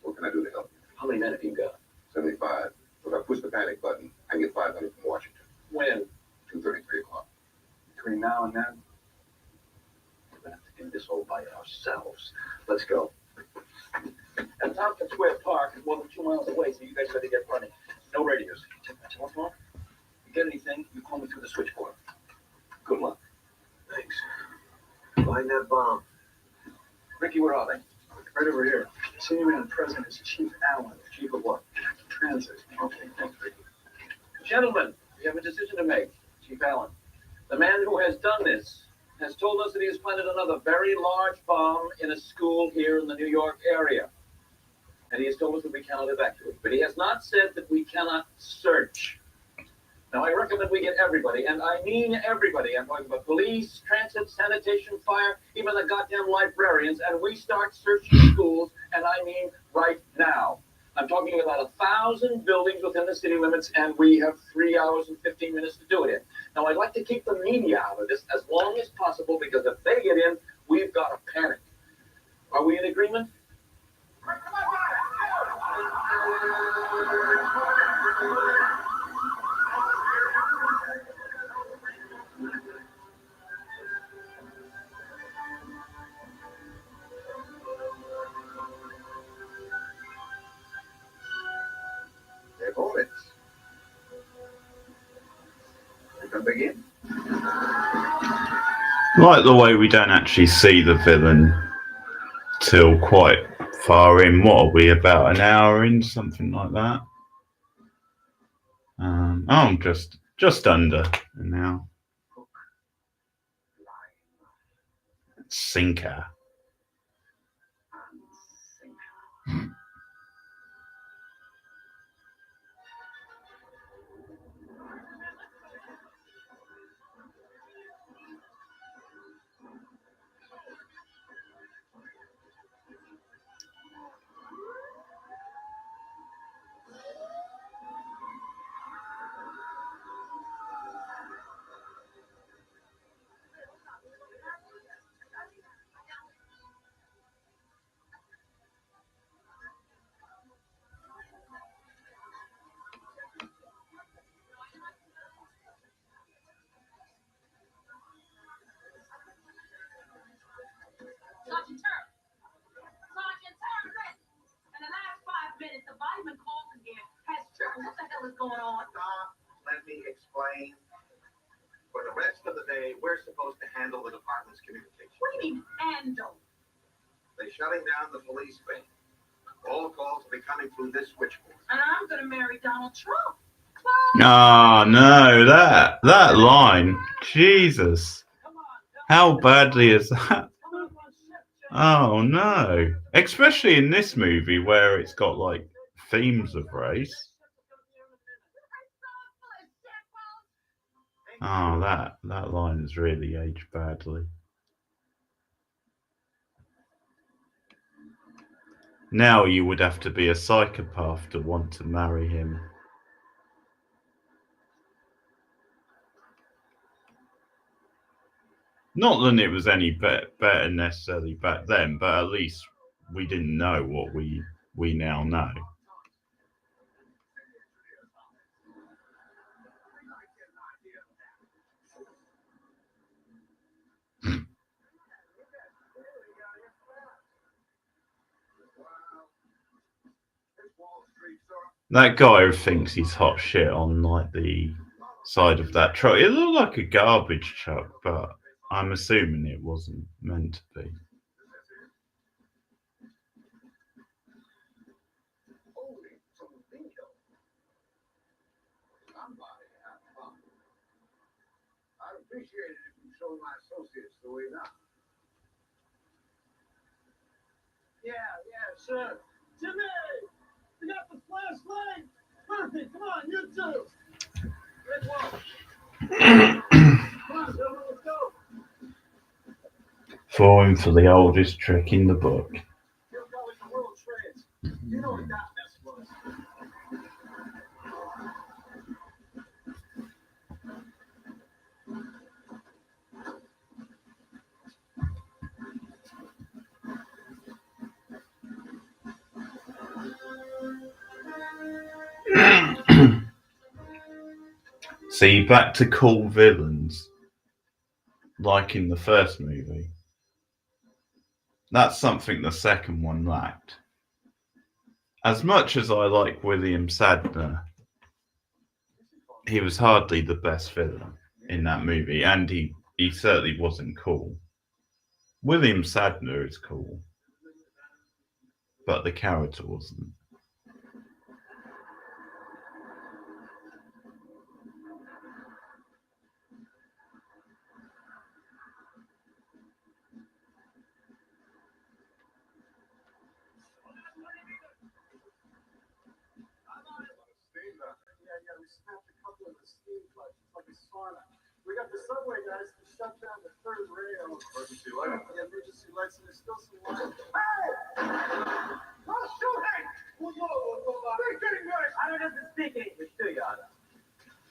What can I do to help you?
How many men have you got?
75. If I push the panic button, I get 500 from Washington.
When?
2:33 o'clock.
Between now and then,
We're going to have to do this all by ourselves. Let's go. And Tompkins Square Park is more than 2 miles away, so you guys better get running. No radios. Check my telephone. If you get anything, you call me through the switchboard. Good luck.
Thanks. Find that bomb.
Ricky, where are they?
Right over here. Senior man present is Chief Allen.
Chief of what?
Transit.
Okay, thanks, Ricky. Gentlemen, we have a decision to make. Chief Allen, the man who has done this has told us that he has planted another very large bomb in a school here in the New York area. And he has told us that we cannot evacuate. But he has not said that we cannot search. Now, I recommend we get everybody, and I mean everybody. I'm talking about police, transit, sanitation, fire, even the goddamn librarians, and we start searching schools, and I mean right now. I'm talking about 1,000 buildings within the city limits, and we have 3 hours and 15 minutes to do it in. Now, I'd like to keep the media out of this as long as possible, because if they get in, we've got to panic. Are we in agreement?
They're bullets. We can begin.
Like the way we don't actually see the villain till quite far in. What are we, about an hour in, something like that? Oh, just under an hour. Sinker.
Sergeant Turner! In the last 5 minutes, the vitamin Colton here has tripped. What the hell is going on?
Stop. Let me explain. For the rest of the day, we're supposed to handle the department's communication.
What do you mean, handle?
They're shutting down the police wing. All calls will be coming through this switchboard.
And I'm going to marry Donald Trump.
Oh no, that line. Jesus. How badly is that? Oh no. Especially in this movie where it's got like themes of race. Oh, that line has really aged badly. Now you would have to be a psychopath to want to marry him. Not that it was any better necessarily back then, but at least we didn't know what we now know. That guy who thinks he's hot shit on like the side of that truck, it looked like a garbage truck, but I'm assuming it wasn't meant to be.
I'd appreciate it if you showed my associates the way now.
Yeah, sure. Jimmy! We got the flashlight! Perfect, come on, you two! Red wall. Come on, gentlemen, let's go!
Falling for the oldest trick in the book.
You're going to World Trades. You know what that mess was.
See, back to cool villains, like in the first movie. That's something the second one lacked. As much as I like William Sadler he was hardly the best villain in that movie, and he certainly wasn't cool. William Sadler is cool, but the character wasn't.
Yeah, we snapped a couple of the steam plugs. It's like a sauna. We got the subway guys to shut down the third rail. Emergency lights. Yeah, emergency lights, and there's still some light. Hey! Oh, shooting! Whoa, speaking English! I don't have to speak English, do you, Anna?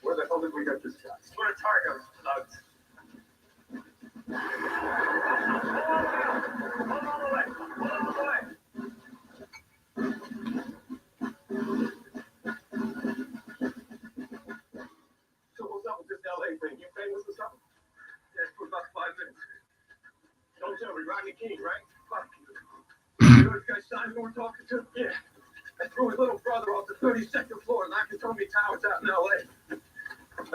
Where the hell did we get this guy? We're Targos, plugs. Hold on the way. So what's up with this LA thing? You famous or something? Yeah, for about 5 minutes. Don't tell me, Rodney King, right? Fuck you. You know this guy Simon we're talking to? Yeah. I threw his little brother off the 32nd floor and knocked his homie towers out in LA.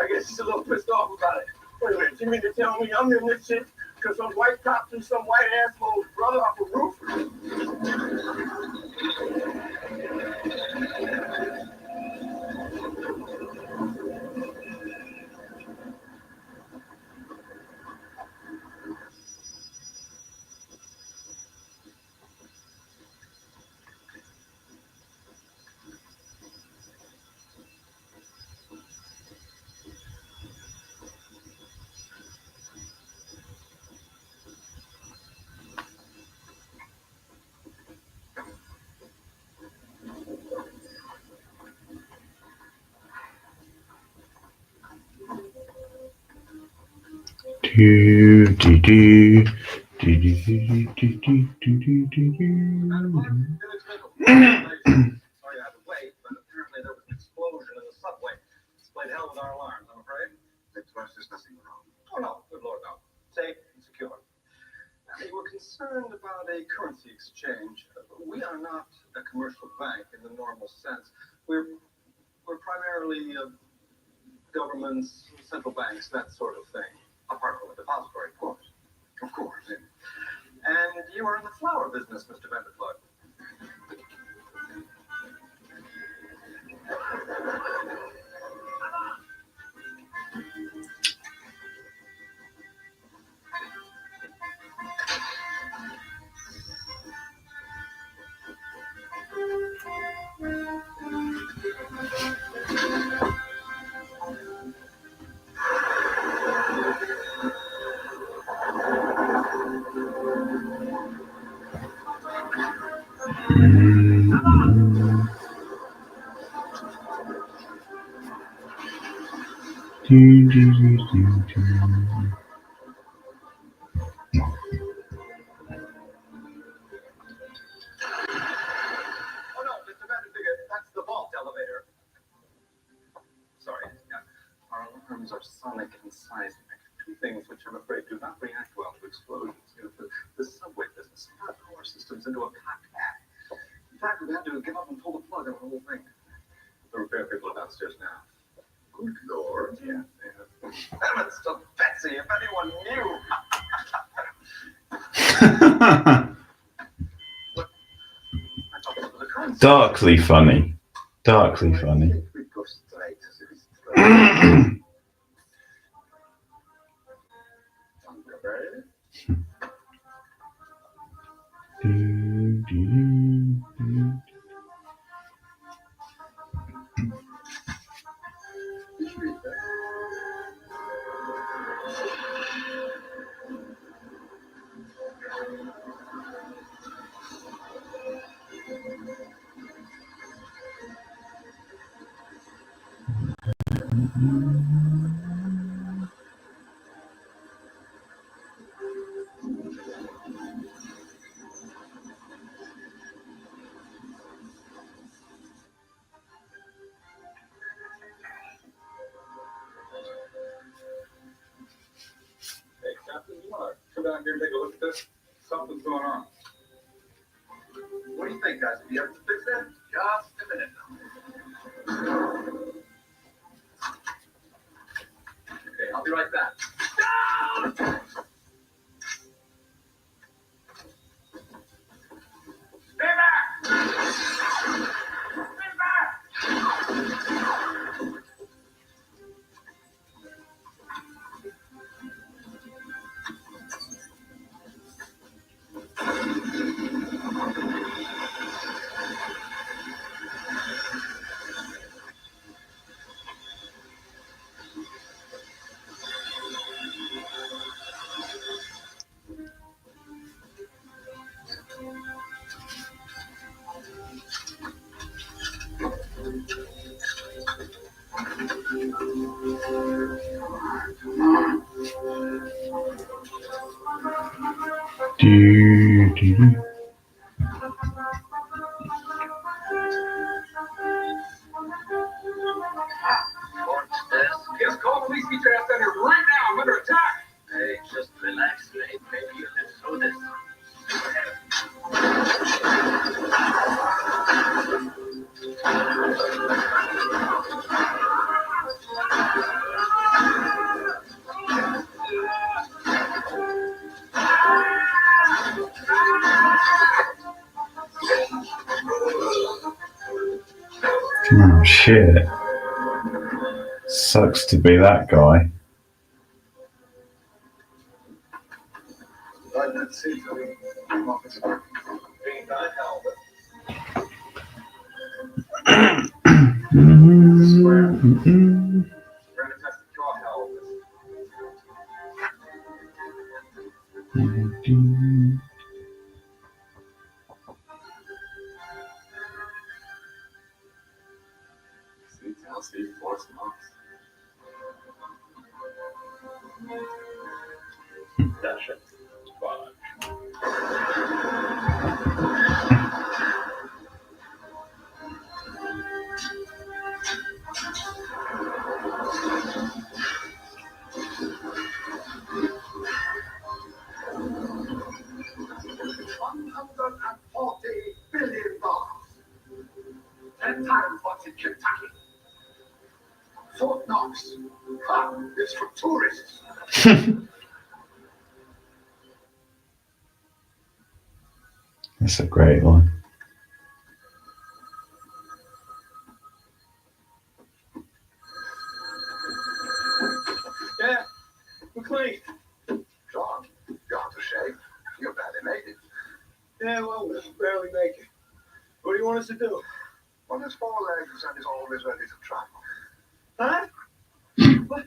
I guess he's a little pissed off about it. Wait a minute, you mean to tell me I'm in this shit because some white cop threw some white asshole's brother off a roof? Sorry I had to wait, but apparently there was an explosion in the subway. It's played hell with our alarms, I'm afraid.
There's nothing wrong.
Oh no, good Lord, no. Safe and secure. You were concerned about a currency exchange. We are not a commercial bank in the normal sense. We're primarily governments, central banks, that sort of thing. Apart from a depository, of course. Of course. And you are in the flower business, Mr. Vanderplug. Oh no, Mr. Vanderplug, that's the vault elevator. Sorry. Yeah. Our alarms are sonic and seismic. Two things which I'm afraid do not react well to explosions. You know, the subway business got power systems into a cocked hat. In fact, we've had to give up and pull the plug on the whole thing. The repair people are downstairs now.
Good Lord.
Yeah. Heavens to Betsy, if anyone knew. Look, I thought this was a currency.
Darkly funny. Darkly funny.
We go straight to the straight.
Hey, Captain, you want to come down here and take a look at this? Something's going on. What do you think, guys? Have you ever fixed that? Just a minute now.
Do.
Yes, call the police. Get your ass down here right now. I'm under attack.
Hey, just relax, mate. Maybe you live through this.
Oh shit. Sucks to be that guy.
$140 billion. 10 times what's in Kentucky. Fort Knox. Ha! It's for tourists.
That's a great one.
Yeah, we're clean.
John, you have to shave. You barely made it.
Yeah, well, we'll barely make it. What do you want us to do?
On his 4 legs and is always ready to travel.
Huh? What?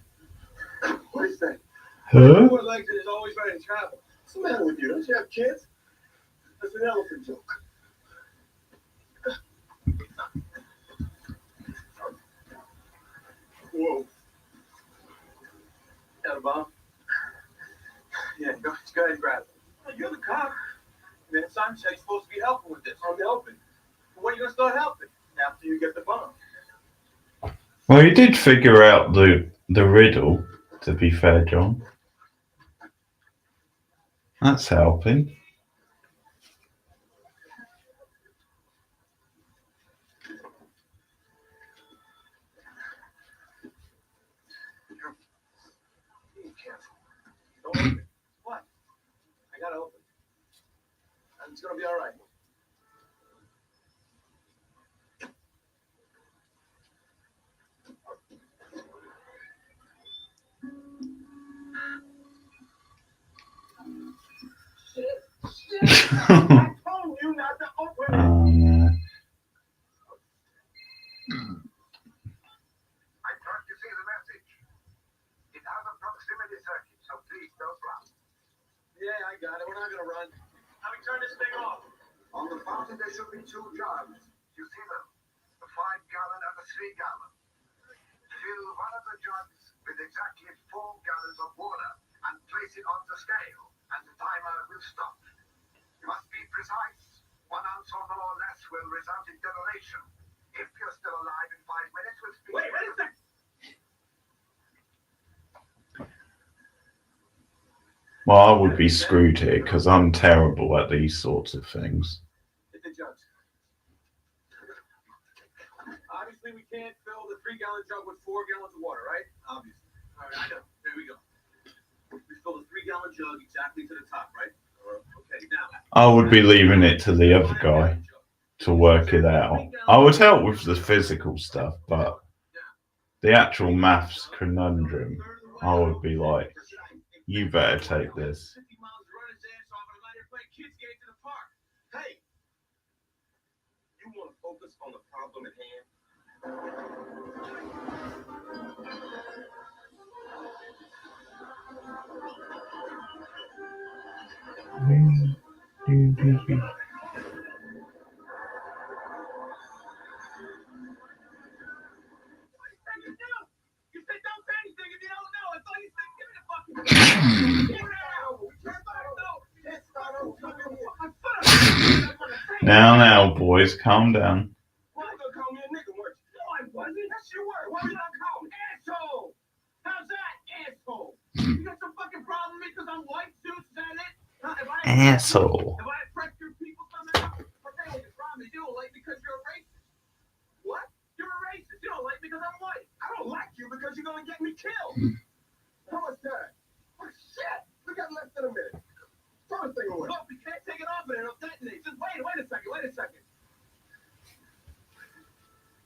What is that?
Huh?
4 legs and is always ready to travel. What's the matter with you? Don't you have kids? That's an elephant joke. Whoa. Got a bomb? Yeah, go ahead and grab it. You're the cop. Man, Simon said you're supposed to be helping with this. I'm helping. But when are you going to start helping? After you get the bomb.
Well, you did figure out the riddle, to be fair, John. That's helping.
Be careful. Don't open it. What? I got to open it. And it's going to be all right. I told you not to open it.
No.
I trust you see the message. It has a proximity circuit, so please don't run.
Yeah, I got it. We're not going to run. How do we turn this thing off?
On the fountain, there should be 2 jugs. You see them? The 5-gallon and the 3-gallon. Fill one of the jugs with exactly 4 gallons of water and place it on the scale, and the timer will stop. You must be precise. 1 ounce or more or less will result in detonation. If you're still alive in 5 minutes, we'll speak.
Wait a second.
Well, I would be screwed here because I'm terrible at these sorts of things.
Hit the jugs. Obviously, we can't fill the 3-gallon jug with 4 gallons of water, right? Obviously. All right, I know. There we go. We fill the 3-gallon jug exactly to the top, right? Okay, now.
I would be leaving it to the other guy to work it out. I would help with the physical stuff, but the actual maths conundrum, I would be like, you better take this.
50 miles to run his ass off and let him play kids game to the park. Hey, you want to focus on the problem at hand? You said don't say anything if you don't know. That's all you said. Give me the fucking. Now. We can't start over.
Now, boys, calm down.
Well, you gonna call me a nigga, weren't you? No, I wasn't. That's your word. What are you gonna call me? Asshole. How's that, asshole? You got some fucking problem with me because I'm white, too? Is that it? Huh?
Asshole.
If I oppress your people somehow, but they only problem is you don't like me because you're a racist. What? You're a racist. You don't like me because I'm white. I don't like you because you're gonna get me killed. How much time? Oh shit! We got less than a minute. Throw this thing away. Look, we can't take it off and it'll detonate. Just wait a second.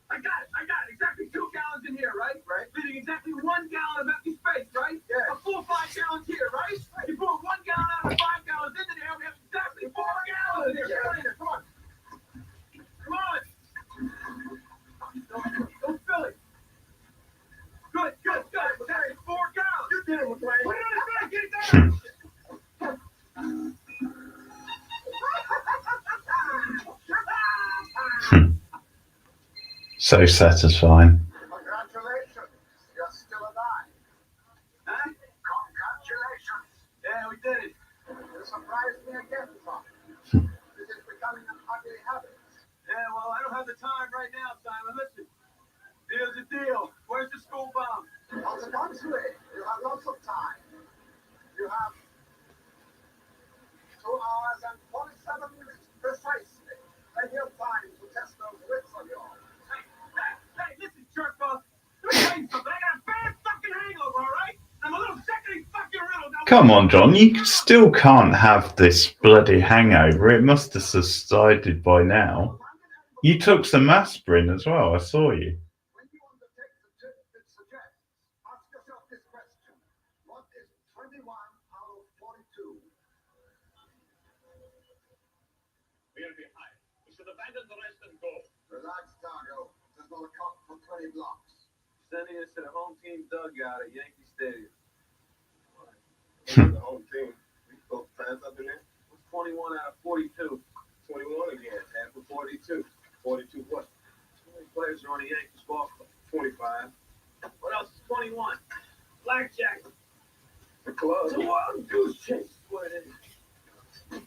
I got it. Exactly 2 gallons in here, right? Right. Leaving exactly 1 gallon of empty space, right? Yeah. A full 5 gallons here, right? You pour 1 gallon out of 5 gallons into there, we have exactly 4 gallons here. Get in there, come on. Come on. Don't spill it. Good. Okay, 4 gallons. You did it, McLean. Put it on his back, get it down.
So satisfying.
Congratulations, you're still alive.
Huh?
Congratulations.
Yeah, we did it.
You surprised me again, Tom. This is becoming an ugly habit.
Yeah, well, I don't have the time right now, Simon. Listen, deal's a deal. Where's the school bomb?
On the contrary, you have lots of time. You have 2 hours and 47 minutes precisely. Plenty of time to test those wits of yours.
Hey, listen, jerk off. Let me tell you something. I got a bad fucking hangover, all right? I'm a little sick of these fucking riddles.
Come on, John. You still can't have this bloody hangover. It must have subsided by now. You took some aspirin as well. I saw you.
When you undertake the tip it suggests, ask yourself this question. What is 21 out of 42?
We're behind. We should abandon the rest and go.
Relax, Targo. There's not a cop for 20 blocks.
Sending us to the home team dugout at Yankee Stadium.
The home team. We both fans up in there.
What's 21 out of 42?
21 again. Half of 42. 42 what?
How many players are on the Yankees ball club?
25.
What else is 21? Blackjack.
The club.
It's a wild goose chase. Is what it is.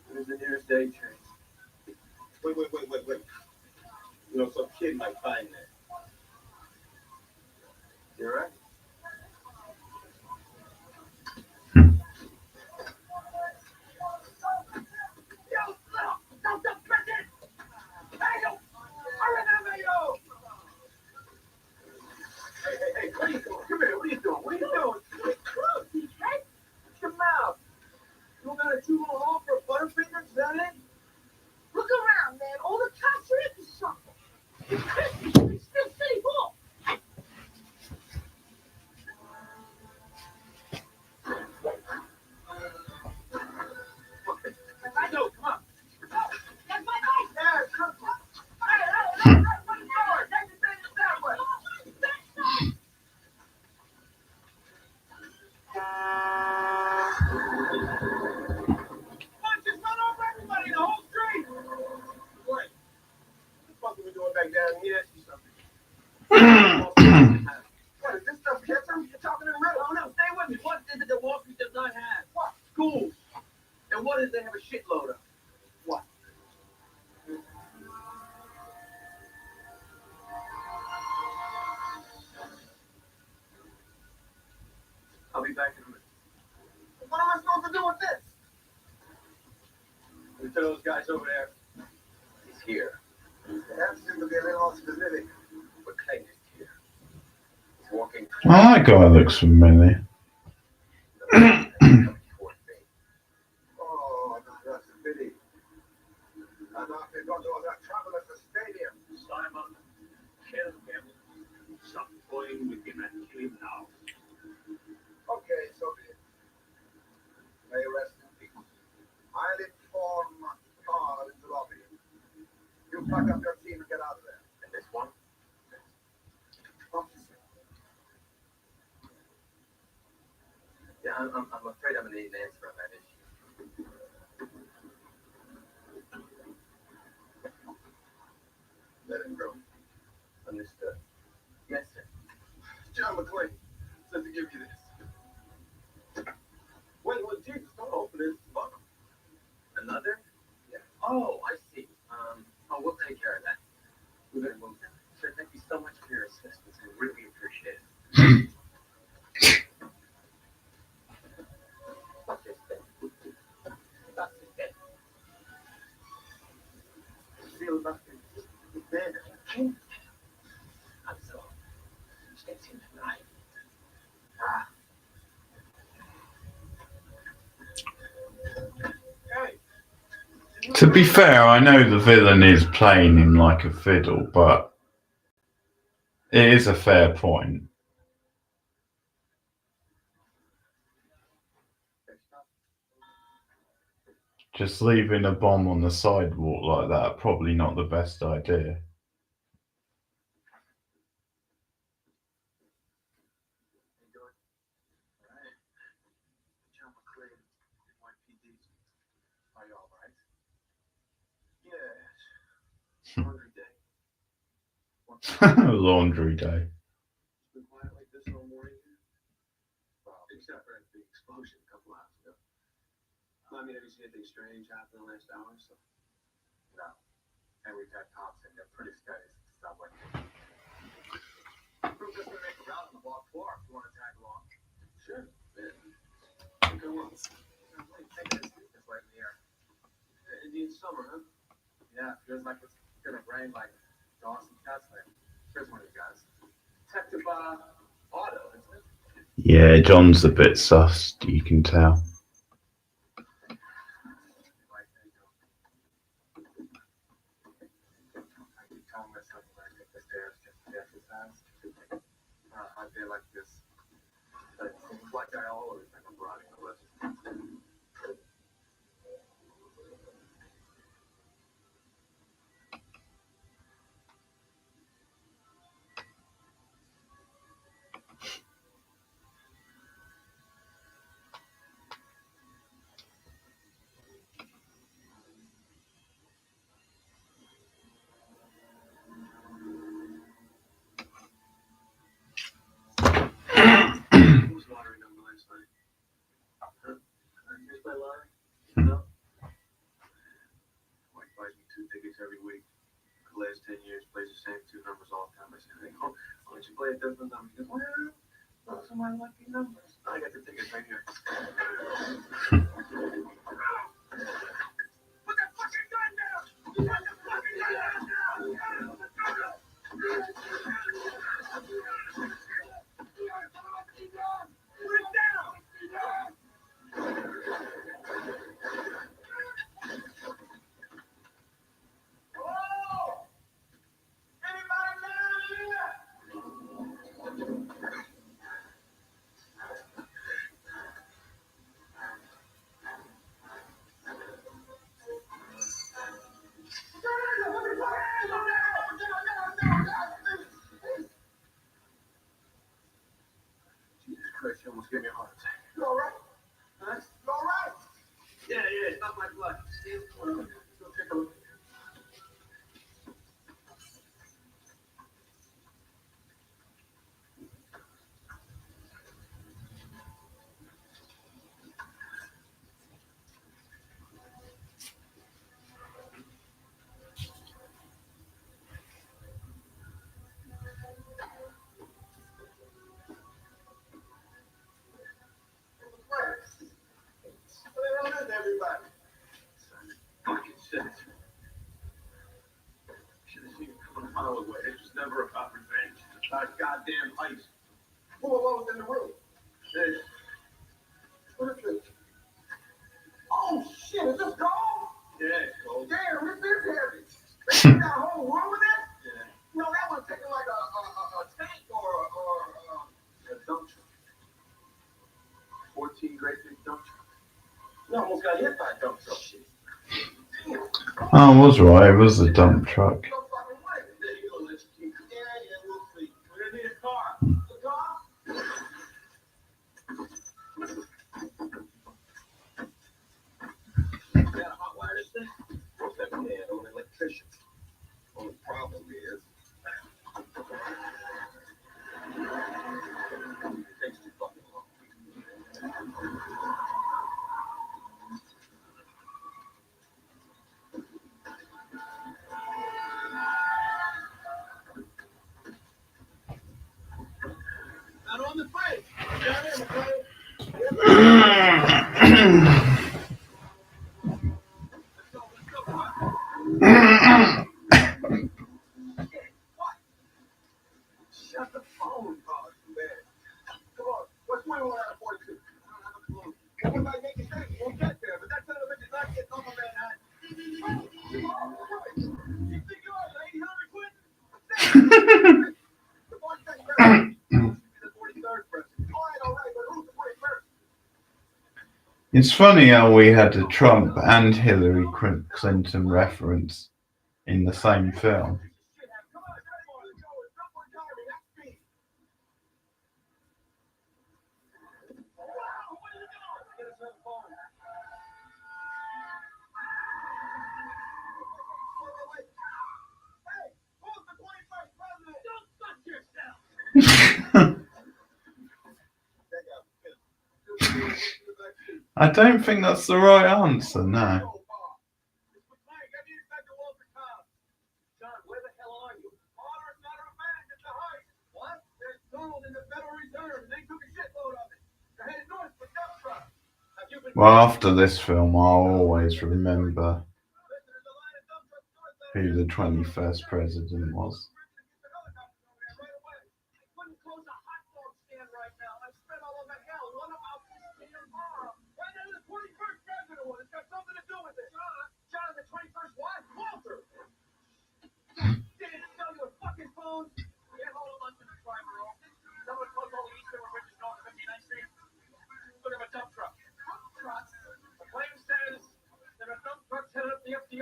Where's the nearest day train?
Wait. You know, some kid might find that.
You're right.
Hey, what are you doing? Come here. What are you doing? What are you doing? What's your mouth? You don't got a 2 little hole for a butterfinger? Is that it?
Look around, man. All the cops are into something. It's Christmas. It's still City Hall.
I know. Come on.
That's my bike.
Yeah, come on. Hey, what are you doing? Take the thing that way. Come on, just run over everybody in the whole street.
What? What the fuck are we doing back down here?
Ask you something.
What, is this stuff ketchup? You're talking in riddle. Oh, no, stay with me. What is it that Wall Street does not have? What? Schools. And what is they have a shitload of? What?
I'll be back in a minute.
What am I supposed to do with this?
We tell those guys over there.
He's here.
That seems to be a little more specific.
But Clay is here. He's walking
Oh, that guy looks familiar.
coming toward me.
Oh, that's a pity. And after he got all that trouble at the stadium.
Simon, kill him. Stop toying with him and kill him now.
Okay, so be it. May you rest in peace. I'll inform Carl in the lobby. You pack up your team and get out of there.
And this one?
Officer.
Yeah, I'm afraid I'm going to need an answer on that issue.
Let him go.
Understood. Yes, sir.
John McClain says to give you this. Wait, Jesus, don't open this. Fuck him.
We better move now. Sir, thank you so much for your assistance. I really appreciate it. Feel about the bed. I'm so staying tonight. Hey.
To be fair, I know the villain is playing him like a fiddle, but it is a fair point. Just leaving a bomb on the sidewalk like that, probably not the best idea.
Are you all right? Yes. Laundry day.
Laundry day.
It's been quiet like this all morning. Well, except for the explosion a couple hours ago. I mean, have you seen anything strange happen in the last hour or so? No. And we've had cops in there pretty steady since the subway. We're just gonna make a route on the block floor if you want to tag along. Sure. Yeah. Good one. Take it this way in the air. Indian summer, huh? Yeah, feels like it's gonna rain like Dawson Kessler. Here's one of you guys. Detective Otto, isn't it?
Yeah, John's a bit sus, you can tell.
Right, there you go. I keep telling myself when I take the stairs just to exercise. I feel like this. But it seems like I always end up riding the list. Whose lottery number last night? Huh? Here's my lottery. No. Mike buys me 2 tickets every week. For the last 10 years, plays the same 2 numbers all the time. I say, hey, why don't you play a different number? He goes, well, those are my lucky numbers. I got the tickets right here. Put that fucking gun down! Put the fucking gun down! Put it down! Hello? Anybody down here? Jesus Christ, you almost gave me a heart attack. You all right? Huh? You all right? Yeah, it's not my blood. Go take a look. What the hell is everybody? Fucking shit. Should have seen it coming a mile away. It was never about revenge. It's about goddamn ice. Who was in the room? This. What is this? Oh shit, is this gold? Yeah, it's gold. Damn, this is heavy. They got a whole room in it? Yeah. No, that one's taking like a tank or a dump truck. 14 great big dump trucks. You almost got hit by a dump truck. Shit. Damn.
Oh, I was right, it was a dump truck.
No fucking way. There you go, let's keep it. Yeah, we'll see. We're gonna need a car. The car? You got a hot wire this thing? What's that man? I'm an electrician. Only problem is, it takes too fucking long.
Shut the phone, Paul. Man. Come on. What's 21 out of 42? I don't have a clue. Everybody make a thing. We'll get there, but that son of a bitch is not getting over Manhattan. You think you are, Lady Hillary Clinton? The 42nd president. The 43rd president. All right, but who's the 41st?
It's funny how we had a Trump and Hillary Clinton reference in the same film.
Come on, let's go. Stop one time. That's me. Wow, where are you going? Get us on the phone. Wait. Hey, who's the 21st president? Don't fuck yourself.
I don't think that's the right answer, no.
John, where the hell are you?
Order is not a man, it's a heist. What? There's gold in the Federal Reserve, and they took a shitload of it. They're headed north for dump trucks. Have you been...
Well, after this film, I'll always remember who the 21st president was.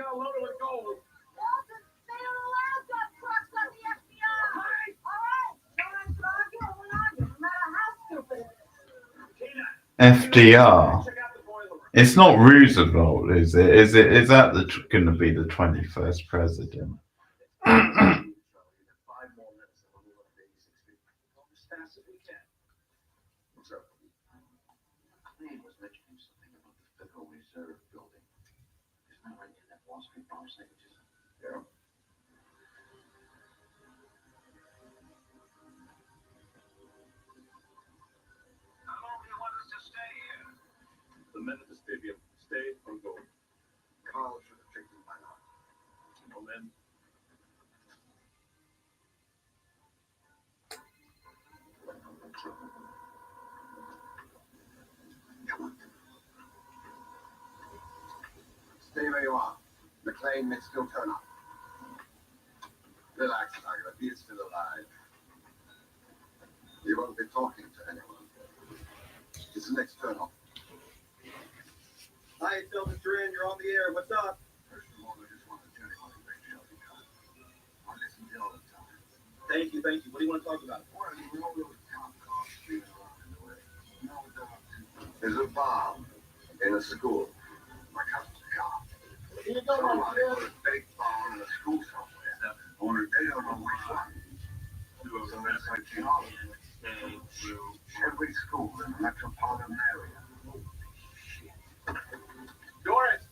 Loaded with gold.
Walter, they don't allow dump trucks on the FBI. All right. Don't have to argue or we're on you, no matter how stupid it is.
FDR. It's not Roosevelt, is it? Is that going to be the 21st president?
5 more minutes and we'll be 86 feet. As fast as we can. What's up?
Cleve was mentioning something about the Federal Reserve building. Isn't that right in that Wall Street bomb signatures?
Yeah.
How long do you want us to stay here?
The men at the stadium, stay or go.
Carl should have tricked him by now.
Well then,
Come on. Stay where you are. McLean may still turn up. Relax, Agatha. He is still alive. He won't be talking to anyone. It's the next turn off.
Hi, it's Elvis Duran. You're on the air. What's up?
First of all, I just want to tell you how great Shelby got. I listen to you all the time.
Thank you. What do you want to talk about?
Well, you know those cop cars speeding around in the way. No doubt. There's a bomb in a school. My cousin's a cop.
Here you go, my
Somebody
friend.
put a fake bomb in a school somewhere. Only they don't know which one. So that's like geology. Every school in the metropolitan area.
Doris,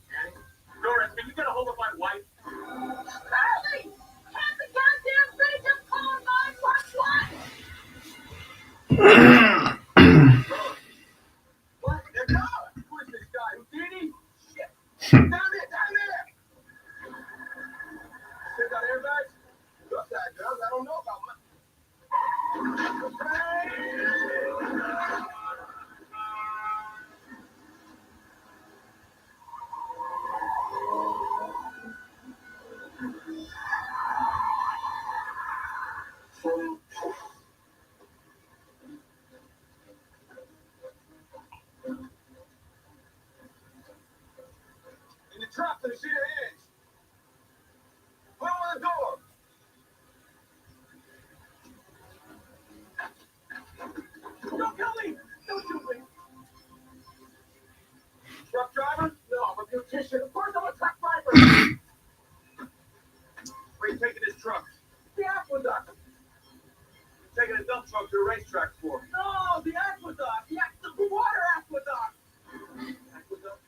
can you get a hold of my wife?
Charlie! Can't the goddamn thing just call 911?
What? They're gone. Who is this guy? Houdini? Shit. Down there. Still got airbags? Good side, girls. I don't know about much. In the truck, can you see their hands? Put them on the door. Don't kill me! Don't shoot me! Truck driver? No, I'm a beautician. Of course I'm a truck driver! Where are you taking this truck? The aqueduct. You're taking a dump truck to a racetrack for? No, the aqueduct! The water aqueduct! Aqueduct?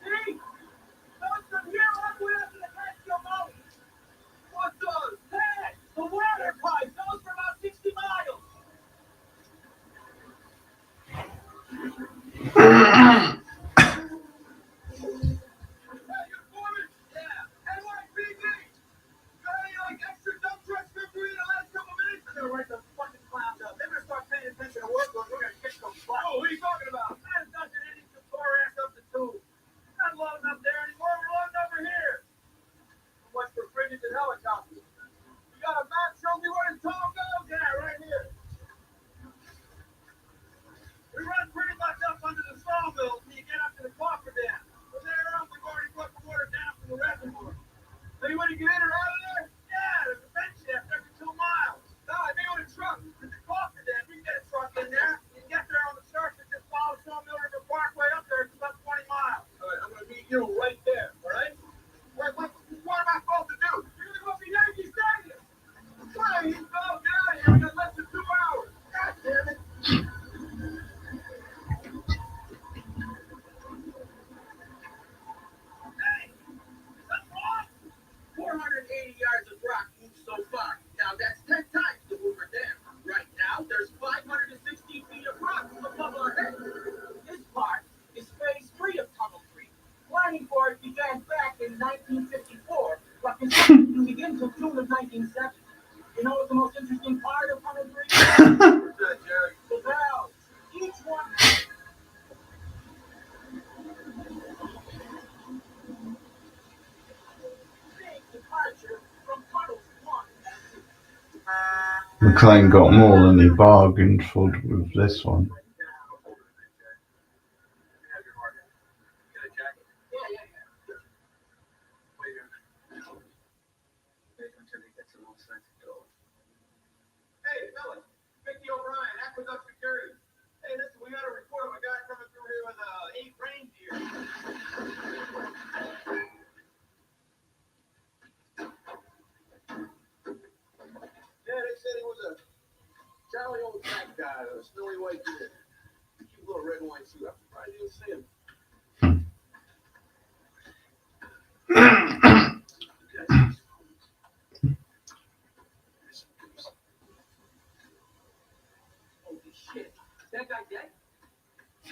See? Goes from here all the way up to the Catskill Mountains. What does? That! The water pipe goes for about 60 miles. you get in or out of there? Yeah, there's a bench shaft every 2 miles. No, I mean with a truck. With the coffee then, we can get a truck in there. You can get there on the surface, just follow Sawmill River Parkway up there. It's about 20 miles. All right, I'm going to meet you right there, all right? What am I supposed to do? You're going to go see Yankee Stadium. Please, go down here. We got less than 2 hours. God damn it. Hey, is that wrong? 480 yards of rock moved so far. Now that's 10 times the Hoover Dam. Right now, there's 560 feet of rock above our heads. This part is phase 3 of Tunnel Creek. Planning for it began back in 1954, but construction didn't begin until June of 1970. You know what the most interesting part of Tunnel Creek is? What's that, Jerry? The valves. Each one. Big departure from Tunnels 1 and 2.
McLean got more than he bargained for with this one.
Hey, fellas, Mickey O'Brien, Aqueduct Security. Hey, listen, we got a report of a guy coming through here with 8 reindeer. Yeah, they said he was a jolly old black guy, a snowy white kid. Cute little red and white suit. I'm surprised you didn't see him. Holy shit. Is that guy dead?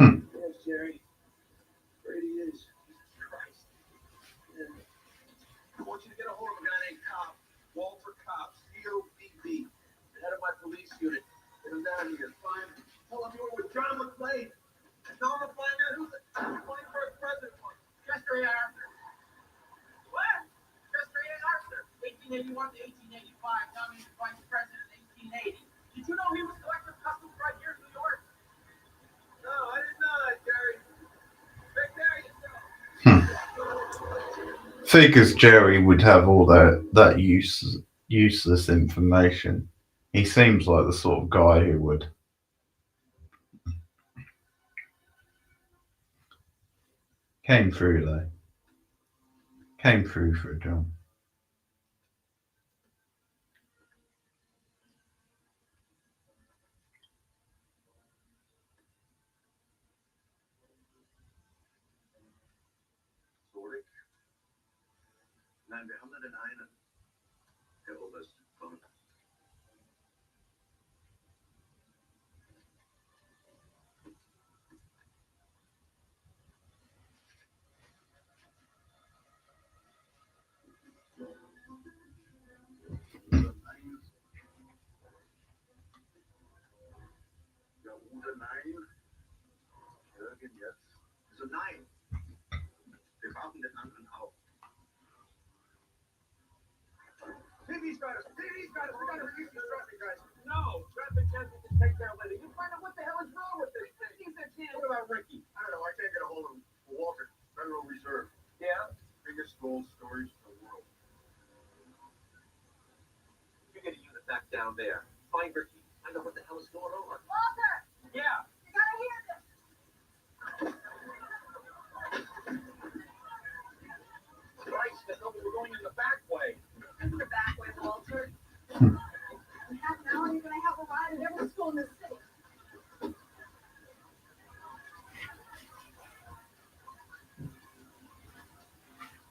Yes, Jerry. Afraid he is. Jesus Christ. Yeah. I want you to get a hold of a guy named Cobb. Walter Cobb. C-O-B-B. The head of my police unit. Get him down here. Find him. Tell him you were with John McClane. Tell him to find out who the 21st president was. Chester A. Arthur. What? Chester A. Arthur. 1881 to 1885. Nominated vice president in 1880. Did you know he was collector of customs right here in New York? No, I didn't know that, Jerry. Take care of yourself.
Figures Jerry would have all that useless information. He seems like the sort of guy who would. Came through though. Came through for a job.
Zurich. Nein, wir haben nur den einen. Der Oberst von. Ja, oder nein. Jürgen jetzt. Also nein. Wir brauchen den anderen auch.
TV's got us. TV's got us. We gotta release these traffic guys. No, traffic jams we can take care of later. You find out what the hell is wrong with this thing. What about Ricky?
I don't know. I can't get a hold of him. Walter, Federal Reserve.
Yeah?
Biggest gold storage in the world.
You get a unit back down there. Find Ricky. Find out what the hell is going on.
Walter,
Yeah.
you gotta hear this.
Christ, I thought we were going in the back way.
In the back way, Walter.
In half an hour, you're gonna have a ride at every school in the city.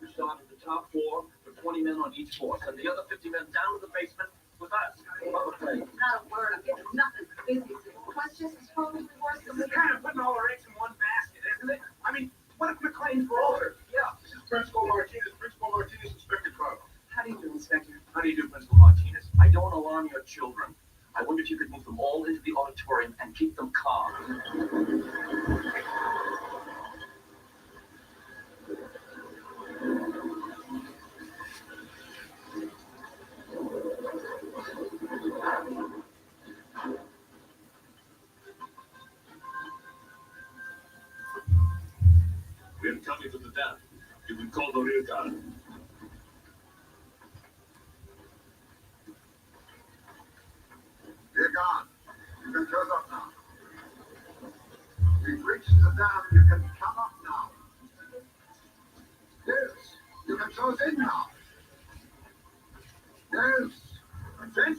We start at the top floor with 20 men on each floor. Send the other 50 men down to the basement with us. Another place.
Not a word. I'm getting nothing. Busy. Questions is probably worse
This
than
is kind of putting all our eggs in one basket, isn't it? I mean, what if McLean's Walter? Yeah.
This is Principal Martinez, Inspector Cobb.
How do you do, Inspector?
How do you do, Principal Martinez? I don't alarm your children. I wonder if you could move them all into the auditorium and keep them calm.
We're coming to the dam. You can call the rear guard.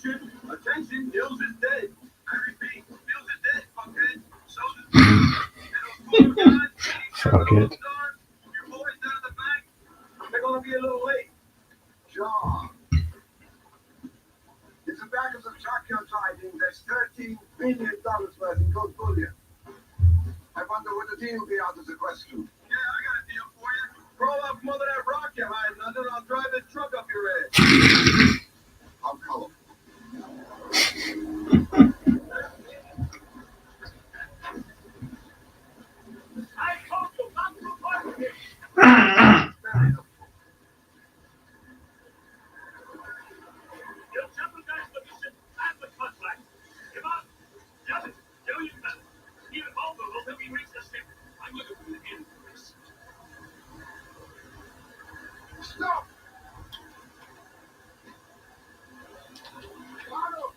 Attention, attention, Mills is dead. I repeat, Mills is dead, fuckhead. So is and those poor guys,
Fuck it.
your boys down at the bank, they're gonna be a little late.
John. It's the back of the truck you're driving. There's $13 billion worth in gold bullion. I wonder what the deal will be out of the question.
Yeah, I got a deal for you. Crawl out from under that rock you're hiding under, and I'll drive this truck up your ass.
How colorful.
I told you not to fuck with me.
Very helpful.
You'll jeopardize the mission and the contract. Come on, do it. Do you better. Even both of us, if we reach the ship, I'm looking for the end of this.
Stop! Margo!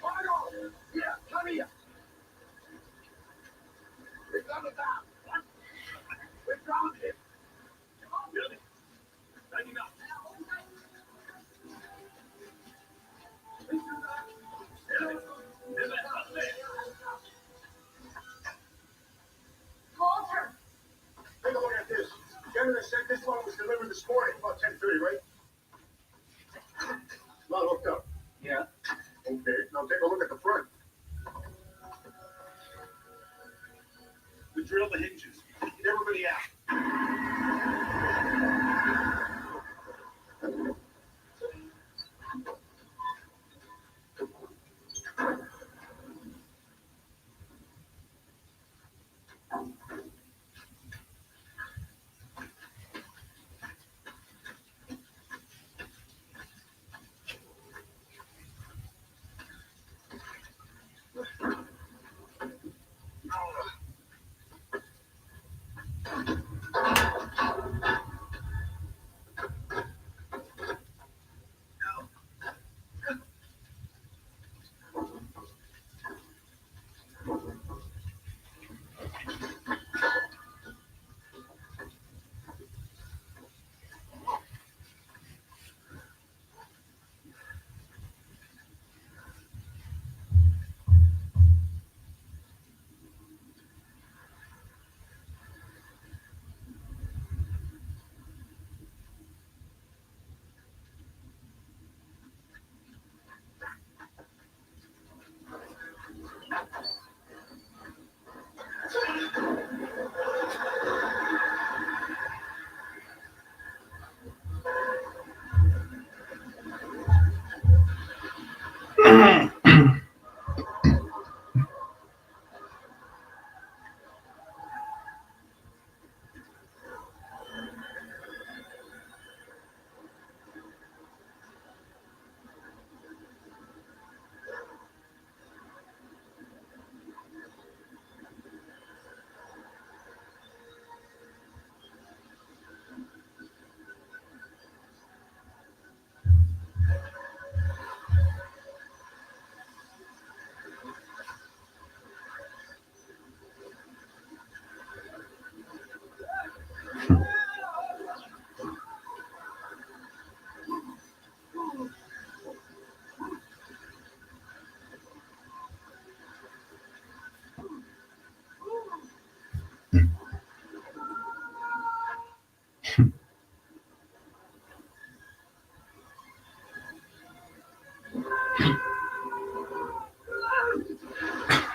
Margo! Here, come here! We're coming down!
What?
We're grounded!
Really? Backing up.
Walter,
Take a look at this. Canada said this one was delivered this morning, about 10:30, right? Not hooked up.
Yeah.
Okay, now take a look at the front.
We drill the hinges. Get everybody out.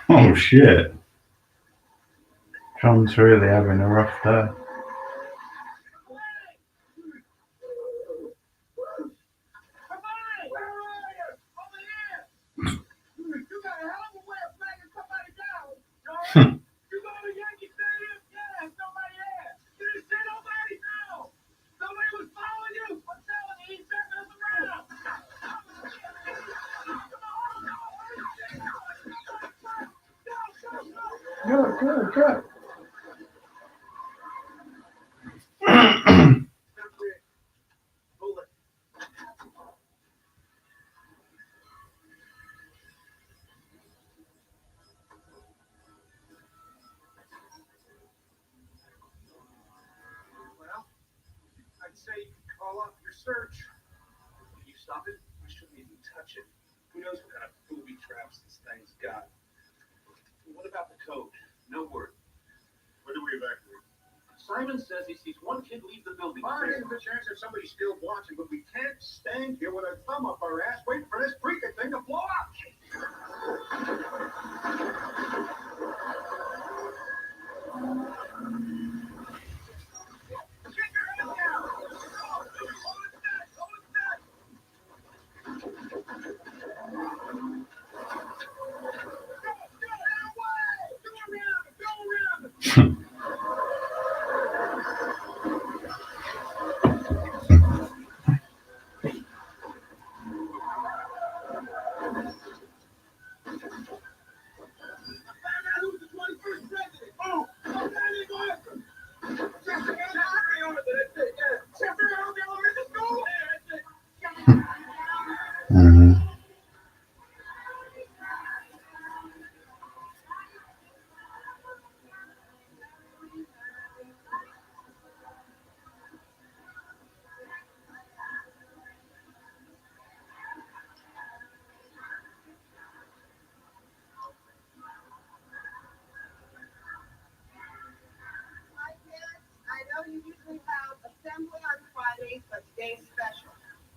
Oh shit. John's really having a rough day. Go.
Well, I'd say you can call off your search. Can you stop it? We shouldn't even touch it.
Who knows what kind of booby traps this thing's got? What about the code? No word.
When do we evacuate?
Simon says he sees one kid leave the building.
Fine, there's a chance that somebody's still watching, but we can't stand here with our thumb up our ass waiting for this freaking thing to blow up. Get your head down! Hold it steady! Hold it steady! Go around!
Mhm.
Hi, kids. I know you usually have assembly on Fridays, but today's special.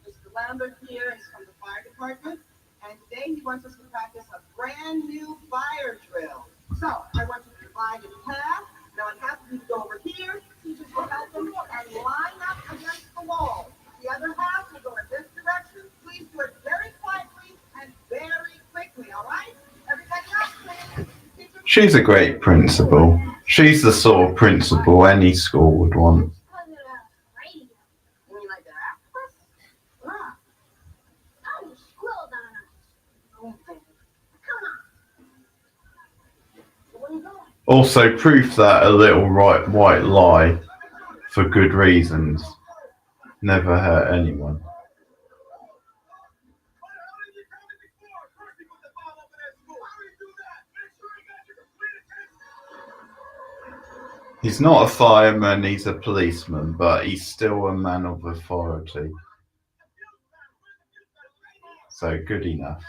Mr. Lambert here is from the fire department, and today he wants us to practice a brand new fire drill. So I want you to divide in half. Now in half, you go over here. Teachers will help them and line up against the wall. The other half will go in this direction. Please do it very quietly and very quickly. All right? Everybody else, please.
She's a great principal. She's the sort of principal any school would want.
You mean like the octopus? Ah. Oh, you squirreled on us. Come on. Where are you going?
Also, proof that a little white lie, for good reasons, never hurt anyone. He's not a fireman, he's a policeman, but he's still a man of authority. So good enough.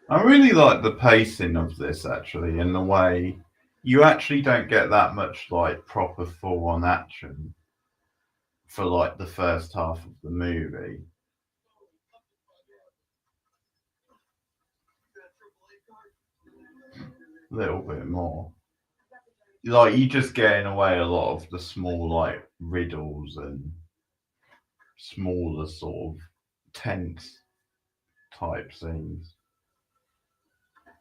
I really like the pacing of this actually, in the way you actually don't get that much like proper full on action for like the first half of the movie. A little bit more. Like you just getting away a lot of the small like riddles and smaller sort of tense type scenes.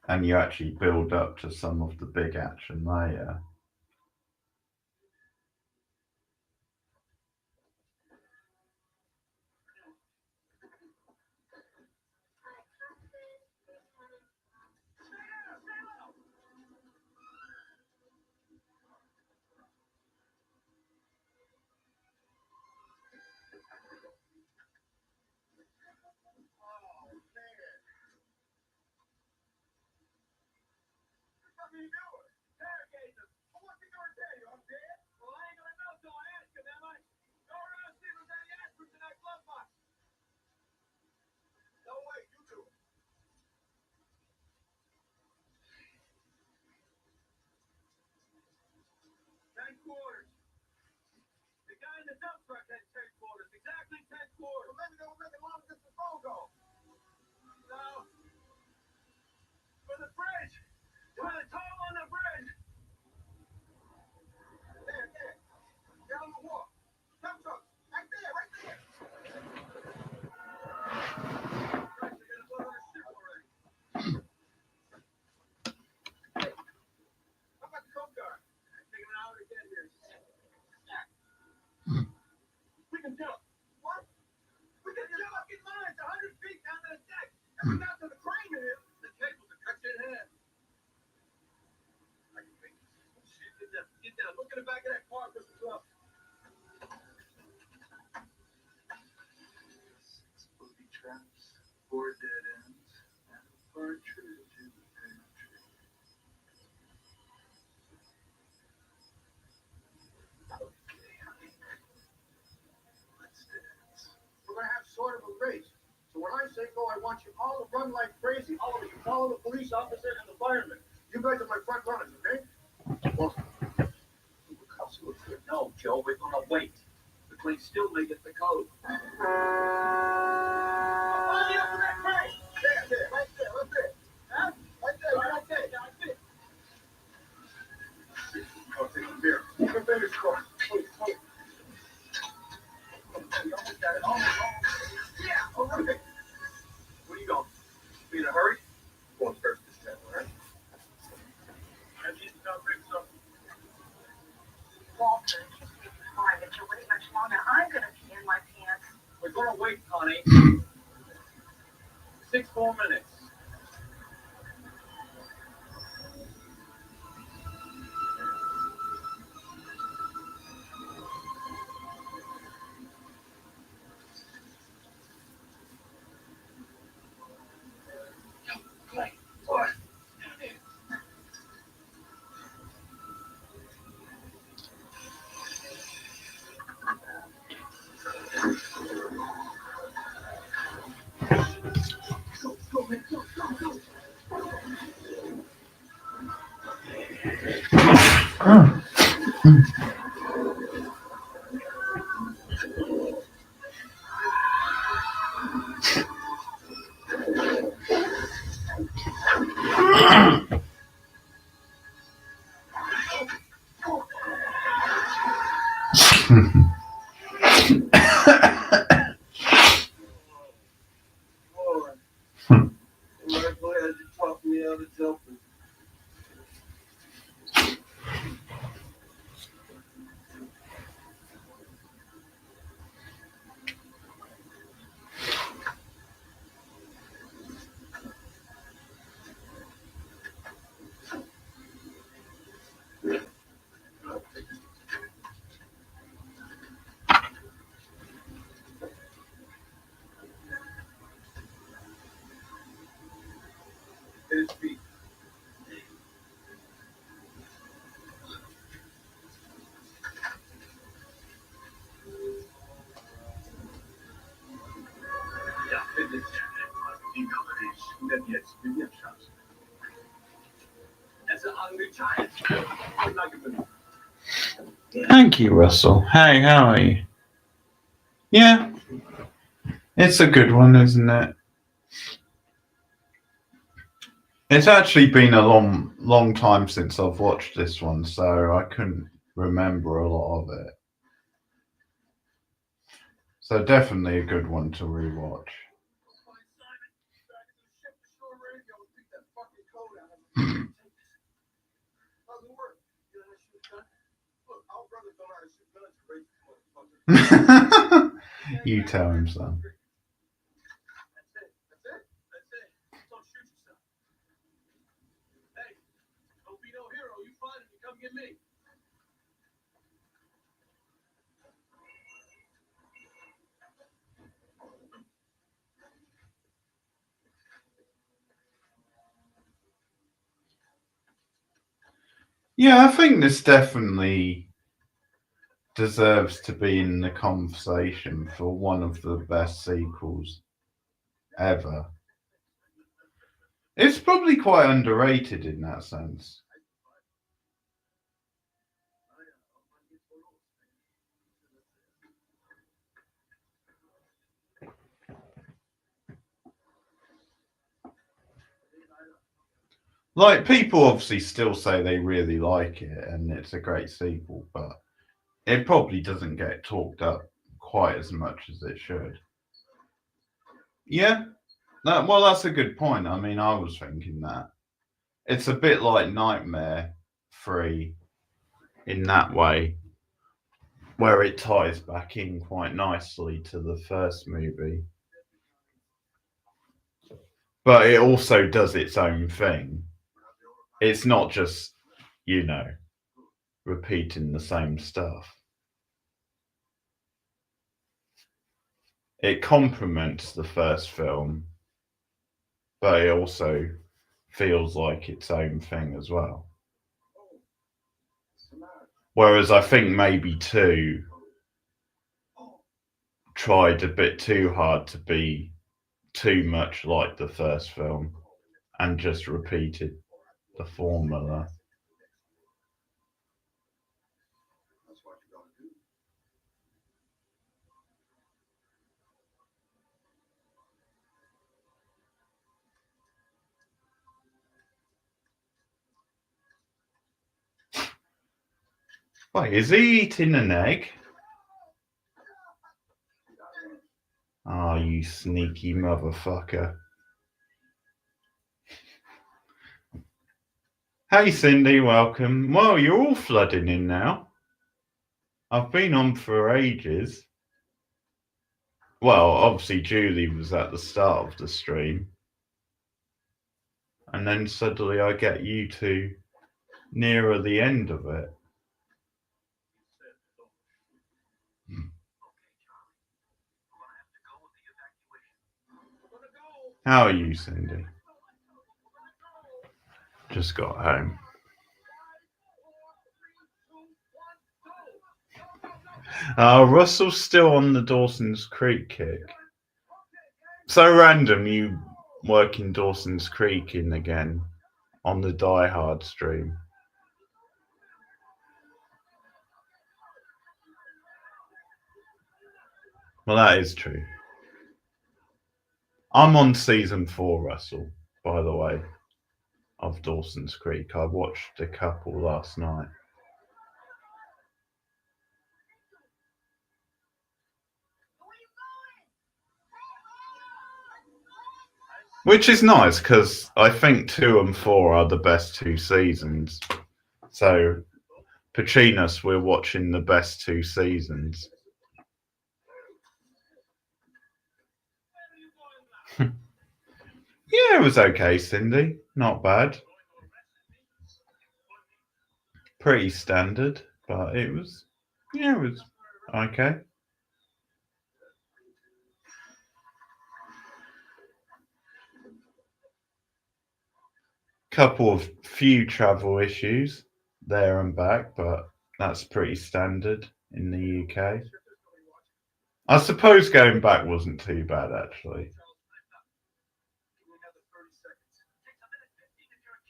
And you actually build up to some of the big action later.
$10. The guy in the dump truck had $10. Exactly $10. Well, maybe they were making long distance phone calls. No. For the bridge. For the toll on the bridge. There. Get on the wall. Dump truck. Right there. Christ, they're gonna blow our ship already. Hey, how about the coke guard? Taking an hour to get here. want you all to run like crazy. All of you. Follow the police officer and the fireman. You guys are my front runners, okay? Well,
No, Joe, we're gonna wait. The plane still may get the code.
Follow me up to that crane. There, right there. Huh? Right there. I'll take a beer. Keep your fingers crossed. Please. You almost got it. Almost. Yeah, all right.
Where you going? Be in a hurry?
Going first this time, all right? I need to come pick something.
Walter, just be quiet. If you wait much longer, I'm gonna pee in my pants.
We're gonna wait, honey. 6 more minutes.
Lord. I'm glad you talked me out of jumping. Hit his feet. Ja, bitte. Die Kamera ist jetzt Wirtschaft. As an angry child, I'm not giving.
Thank you, Russell. Hey, how are you? Yeah, it's a good one, isn't it? It's actually been a long time since I've watched this one, so I couldn't remember a lot of it. So definitely a good one to rewatch. You tell him, son.
That's it. Don't shoot yourself. Hey, don't be no hero. You find him, you come get me.
Yeah, I think this definitely deserves to be in the conversation for one of the best sequels ever. It's probably quite underrated in that sense. Like, people obviously still say they really like it and it's a great sequel, but it probably doesn't get talked up quite as much as it should. Yeah, well, that's a good point. I mean, I was thinking that. It's a bit like Nightmare 3 in that way, where it ties back in quite nicely to the first movie. But it also does its own thing. It's not just, repeating the same stuff. It complements the first film, but it also feels like its own thing as well. Whereas I think maybe 2 tried a bit too hard to be too much like the first film and just repeated the formula.
That's what you're gonna do.
Wait, is he eating an egg? Ah, oh, you sneaky motherfucker. Hey Cindy, welcome. Well, you're all flooding in now. I've been on for ages. Well, obviously Julie was at the start of the stream. And then suddenly I get you two nearer the end of it. How are you, Cindy? Just got home. Russell's still on the Dawson's Creek kick. So random you working Dawson's Creek in again on the Die Hard stream. Well, that is true. I'm on season 4, Russell, by the way, of Dawson's Creek. I watched a couple last night. Which is nice because I think 2 and 4 are the best 2 seasons. So, Pacinos, we're watching the best 2 seasons. Yeah, it was okay, Cindy. Not bad. Pretty standard, but it was okay. Couple of few travel issues there and back, but that's pretty standard in the UK. I suppose going back wasn't too bad, actually.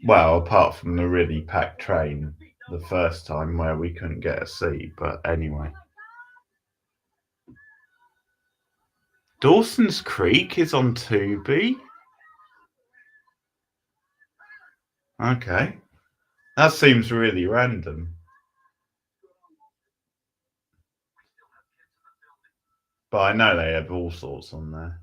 Well, apart from the really packed train the first time where we couldn't get a seat, but anyway. Dawson's Creek is on Tubi? Okay. That seems really random. But I know they have all sorts on there.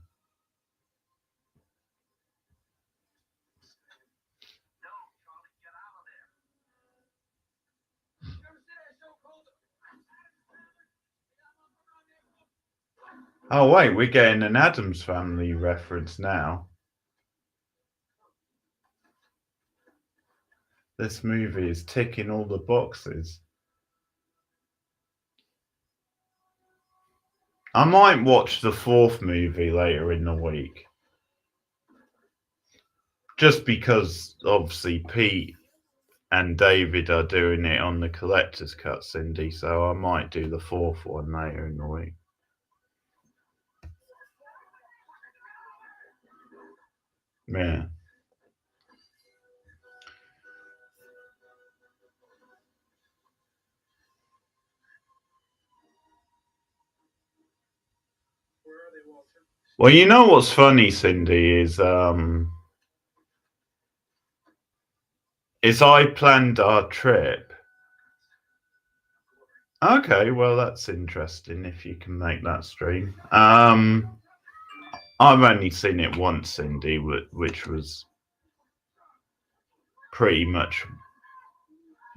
Oh wait, we're getting an Addams Family reference now. This movie is ticking all the boxes. I might watch the 4th movie later in the week. Just because obviously Pete and David are doing it on the collector's cut, Cindy, so I might do the 4th one later in the week. Yeah. Well, you know what's funny, Cindy, is I planned our trip. Okay, well that's interesting if you can make that stream. I've only seen it once, Cindy, which was pretty much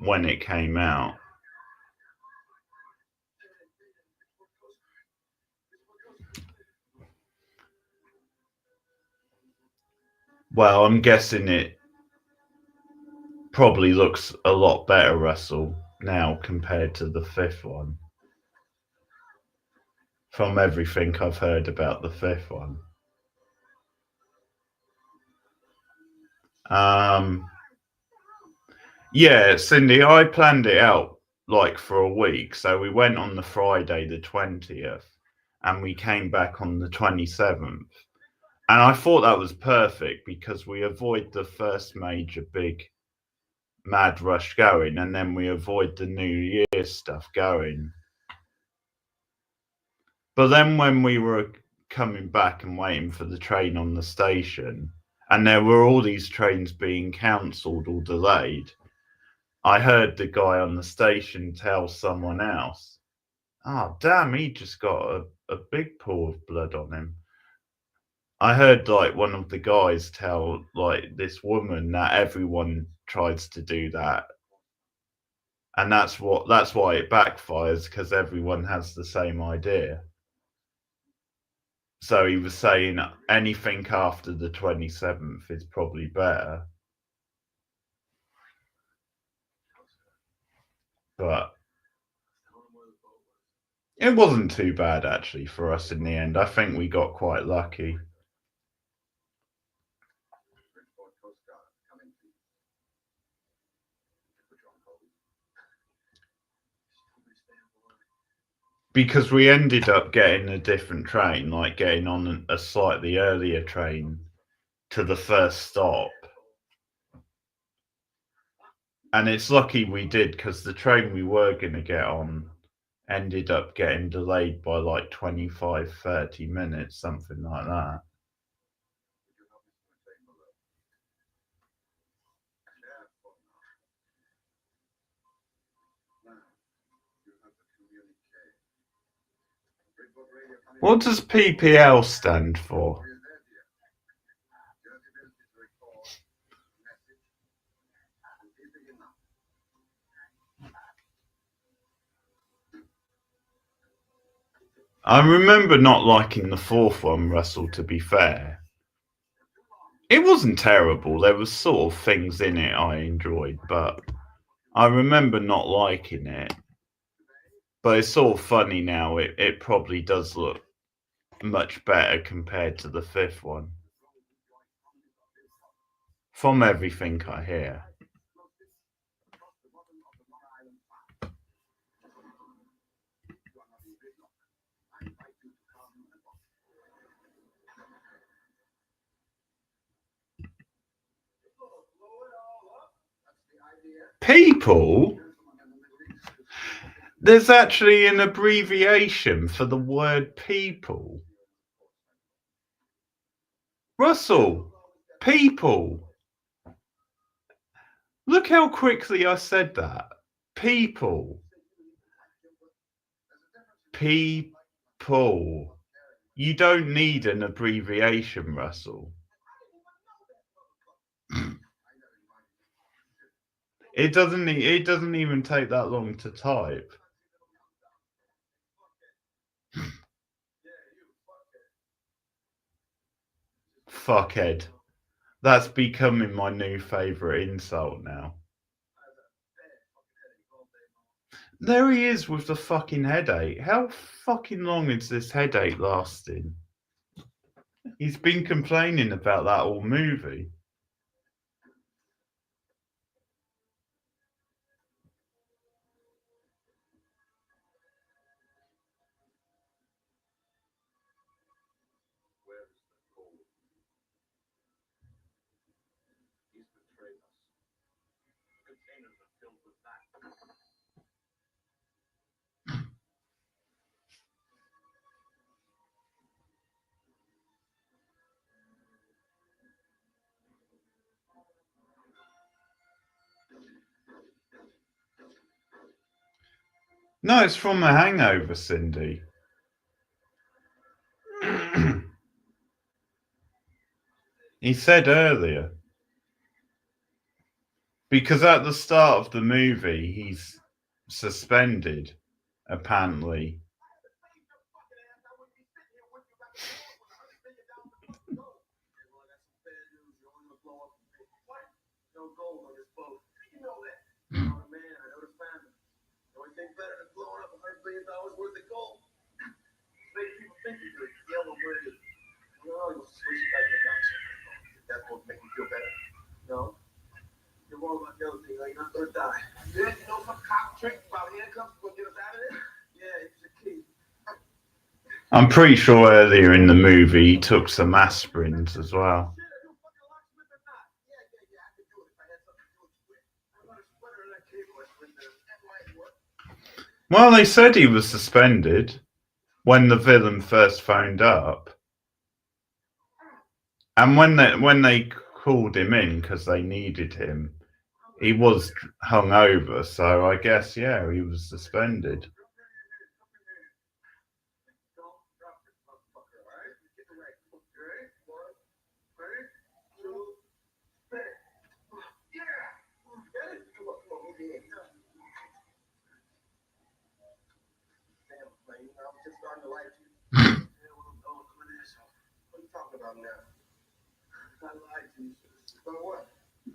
when it came out. Well, I'm guessing it probably looks a lot better, Russell, now compared to the 5th one. From everything I've heard about the 5th one. Yeah, Cindy, I planned it out like for a week. So we went on the Friday, the 20th, and we came back on the 27th. And I thought that was perfect because we avoid the first major big mad rush going, and then we avoid the New Year stuff going. But then when we were coming back and waiting for the train on the station, and there were all these trains being cancelled or delayed, I heard the guy on the station tell someone else, "Oh, damn, he just got a big pool of blood on him." I heard like one of the guys tell like this woman that everyone tries to do that, and that's why it backfires, because everyone has the same idea. So he was saying anything after the 27th is probably better, but it wasn't too bad actually for us in the end. I think we got quite lucky. Because we ended up getting a different train, like getting on a slightly earlier train to the first stop. And it's lucky we did, because the train we were going to get on ended up getting delayed by like 25-30 minutes, something like that. What does PPL stand for? I remember not liking the fourth one, Russell, to be fair. It wasn't terrible. There was sort of things in it I enjoyed, but I remember not liking it. But it's sort of funny now. It probably does look much better compared to the fifth one, from everything I hear. People? There's actually an abbreviation for the word people. Russell, people. Look how quickly I said that. People. People. You don't need an abbreviation, Russell. It doesn't even take that long to type. Fuckhead. That's becoming my new favourite insult now. There he is with the fucking headache. How fucking long is this headache lasting? He's been complaining about that all movie. No, it's from A Hangover, Cindy. He said earlier. Because at the start of the movie, he's suspended, apparently.
That won't make you feel better. No. You're wrong about the other thing. You're not gonna die. Yeah, you know some cop trick about handcuffs gonna get us out of there? Yeah, it's a key.
I'm pretty sure earlier in the movie he took some aspirins as well. Well, they said he was suspended when the villain first phoned up. And when they called him in because they needed him, he was hungover, so I guess, yeah, he was suspended.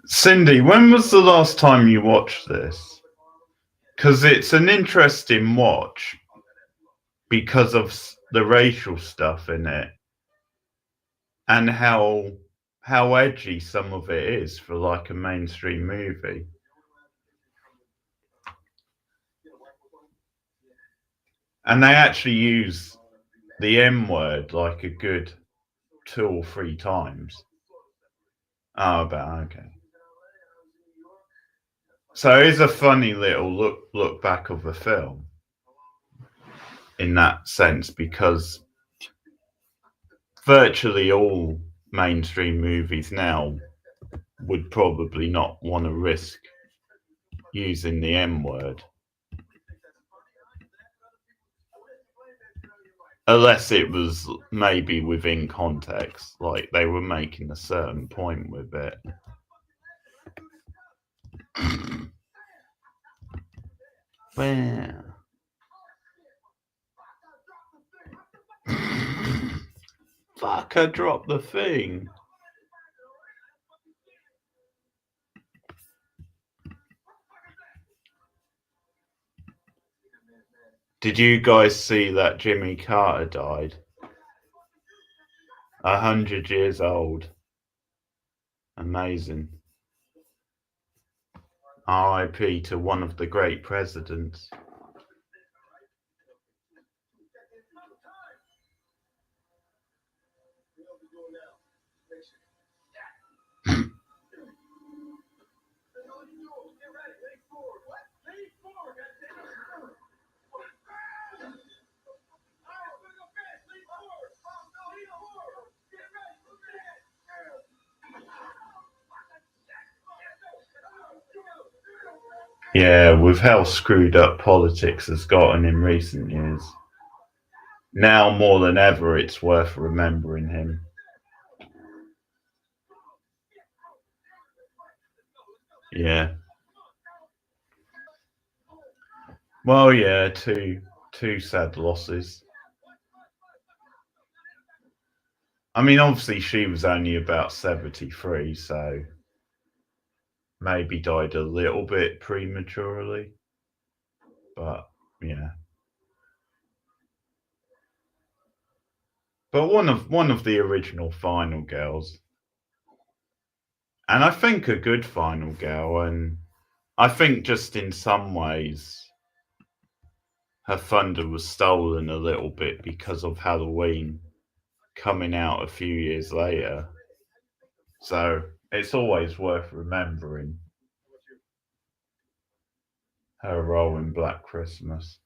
Cindy, when was the last time you watched this? Because it's an interesting watch because of the racial stuff in it and how edgy some of it is for like a mainstream movie. And they actually use the M word like a good 2 or 3 times. Oh, okay. So it's a funny little look back of the film in that sense, because virtually all mainstream movies now would probably not want to risk using the M word. Unless it was maybe within context, like they were making a certain point with it. Well. Fuck, I dropped the thing. Did you guys see that Jimmy Carter died? 100 years old. Amazing. RIP to one of the great presidents. Yeah, with how screwed up politics has gotten in recent years. Now more than ever, it's worth remembering him. Yeah. Well, yeah, two sad losses. I mean, obviously she was only about 73, so maybe died a little bit prematurely. But yeah. But one of the original final girls. And I think a good final girl, and I think just in some ways her thunder was stolen a little bit because of Halloween coming out a few years later. So it's always worth remembering her role in Black Christmas.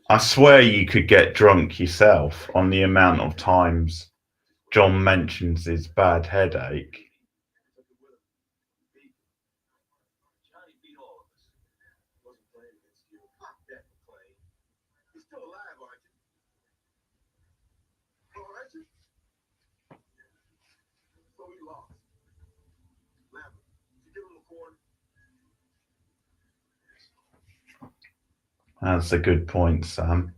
I swear you could get drunk yourself on the amount of times John mentions his bad headache. That's a good point, Sam.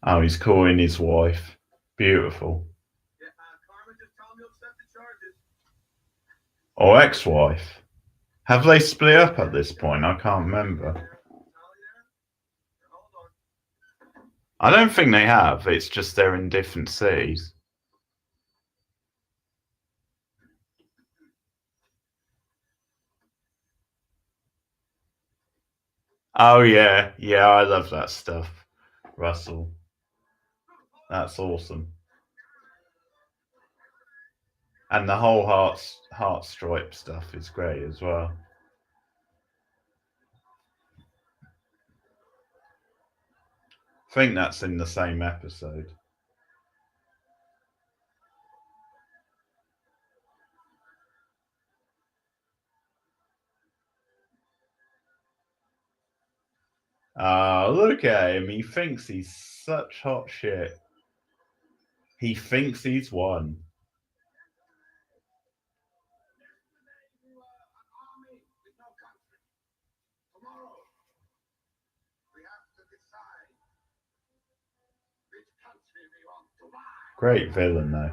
Oh, he's calling his wife. Beautiful. Or ex-wife. Have they split up at this point? I can't remember. I don't think they have. It's just they're in different cities. Oh yeah, yeah, I love that stuff, Russell. That's awesome. And the whole Heartstripe stuff is great as well. I think that's in the same episode. Look at him. He thinks he's such hot shit. He thinks he's won. Great villain, though.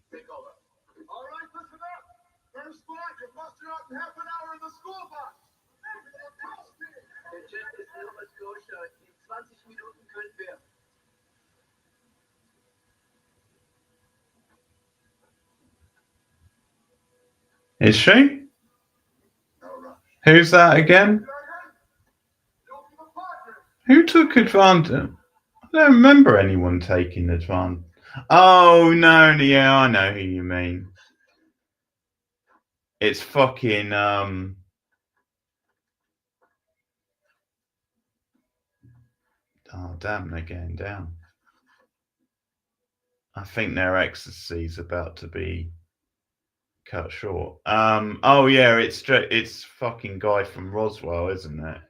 Take over. All right, listen up. First squad, you're busting out in half an hour in the school bus.
Der Jet ist Nova Scotia. In 20 Minuten können wir.
Is she? Who's that again? Who took advantage? I don't remember anyone taking advantage. Oh no, yeah, I know who you mean. It's fucking oh damn, they're getting down. I think their ecstasy's about to be cut short. Oh yeah, it's fucking guy from Roswell, isn't it?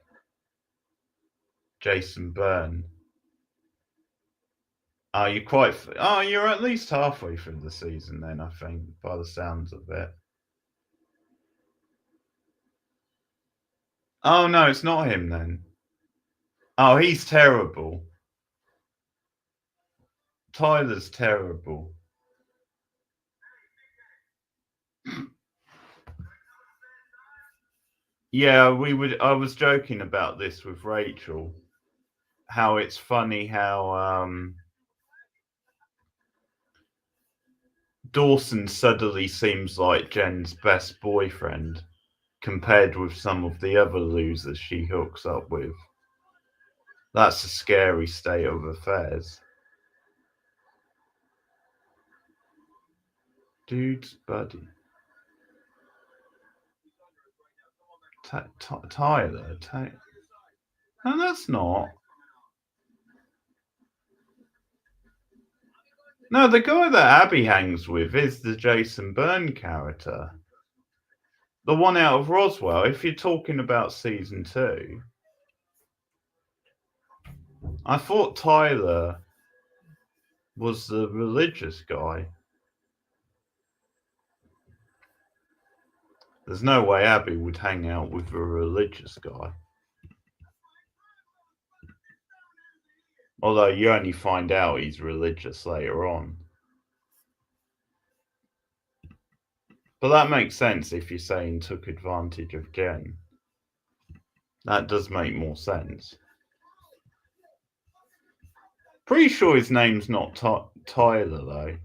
Jason Byrne. Oh, you're at least halfway through the season then, I think, by the sounds of it. Oh no, it's not him then. Oh, he's terrible. Tyler's terrible. Yeah, I was joking about this with Rachel. How it's funny how Dawson suddenly seems like Jen's best boyfriend compared with some of the other losers she hooks up with. That's a scary state of affairs. Dude's buddy. Tyler. No, that's not. No, the guy that Abby hangs with is the Jason Byrne character. The one out of Roswell, if you're talking about season 2. I thought Tyler was the religious guy. There's no way Abby would hang out with a religious guy. Although you only find out he's religious later on. But that makes sense if you're saying took advantage of Jen. That does make more sense. Pretty sure his name's not Tyler, though.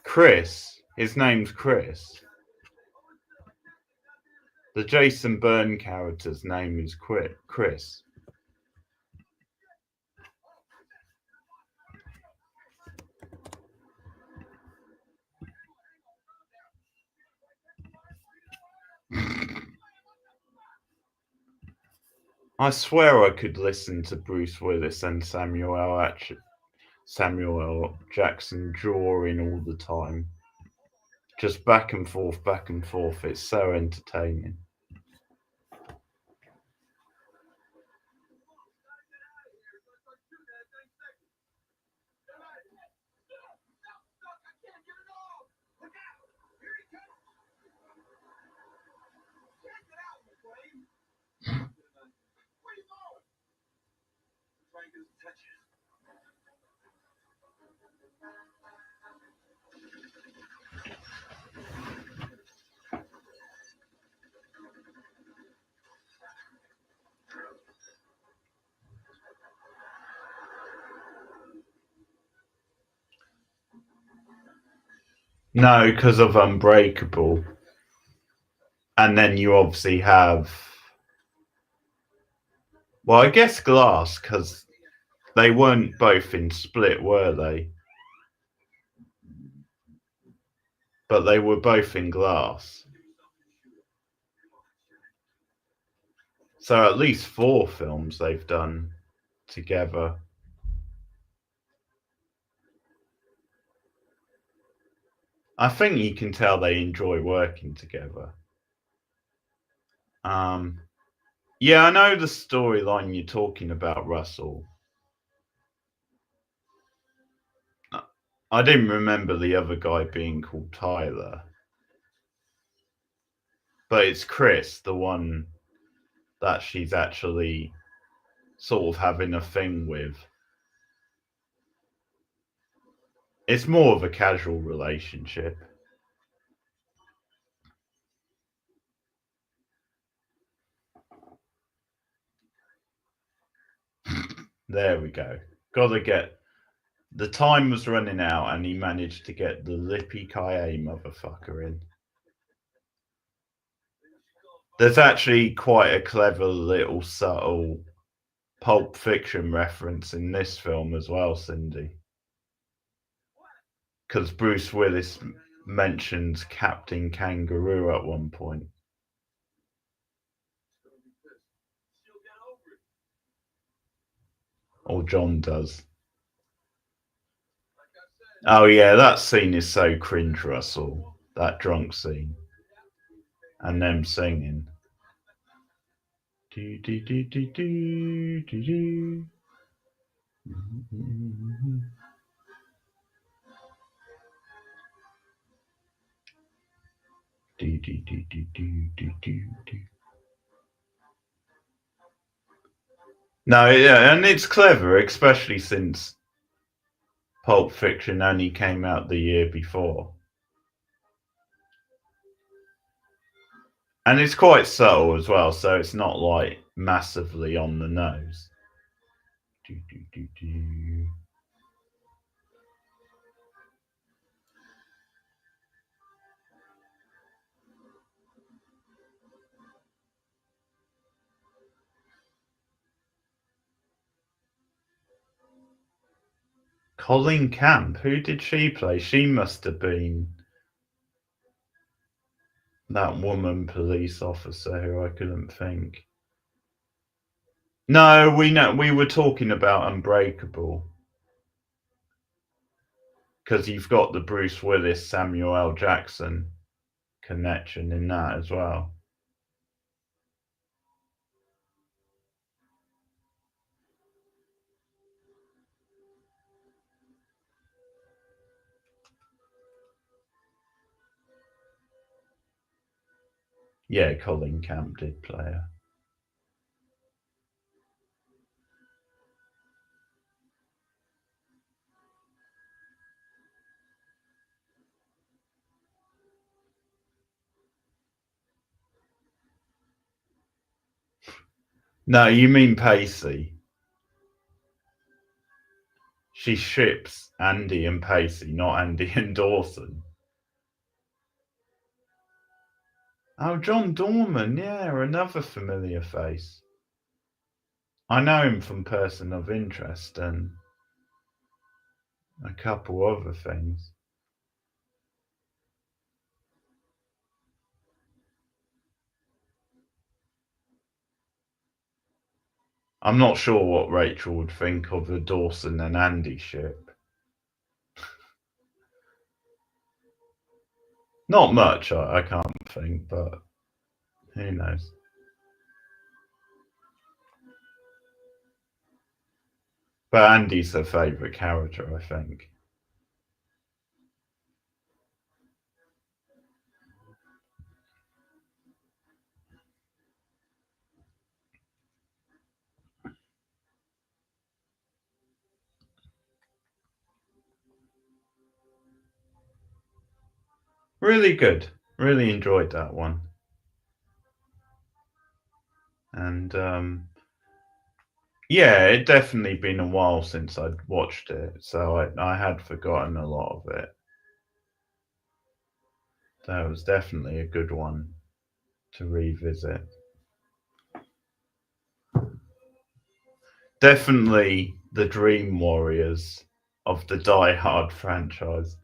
Chris. His name's Chris. The Jason Byrne character's name is Chris. I swear I could listen to Bruce Willis and Samuel Jackson drawing all the time. Just back and forth, back and forth. It's so entertaining. No, because of Unbreakable. And then you obviously have, well, I guess Glass, because they weren't both in Split, were they? But they were both in Glass. So at least 4 films they've done together. I think you can tell they enjoy working together. Yeah, I know the storyline you're talking about, Russell. I didn't remember the other guy being called Tyler. But it's Chris, the one that she's actually sort of having a thing with. It's more of a casual relationship. There we go. Gotta get. The time was running out and he managed to get the lippy Kaye motherfucker in. There's actually quite a clever little subtle Pulp Fiction reference in this film as well, Cindy. Because Bruce Willis mentions Captain Kangaroo at one point. Or John does. Oh yeah, that scene is so cringe, Russell. That drunk scene. And them singing. Do, do, do, do, do, do, do. Do, do, do, do, do, do, do, do. No, yeah, and it's clever, especially since Pulp Fiction only came out the year before. And it's quite subtle as well, so it's not like massively on the nose. Do, do, do, do. Colleen Camp, who did she play? She must have been that woman police officer who I couldn't think. No, we were talking about Unbreakable. Because you've got the Bruce Willis, Samuel L. Jackson connection in that as well. Yeah, Colin Camp did play her. No, you mean Pacey. She ships Andy and Pacey, not Andy and Dawson. Oh, John Dorman, yeah, another familiar face. I know him from Person of Interest and a couple other things. I'm not sure what Rachel would think of the Dawson and Andy ship. Not much, I can't think, but who knows. But Andy's her favourite character, I think. Really good. Really enjoyed that one. And yeah, it definitely been a while since I'd watched it, so I had forgotten a lot of it. That was definitely a good one to revisit. Definitely the Dream Warriors of the Die Hard franchise.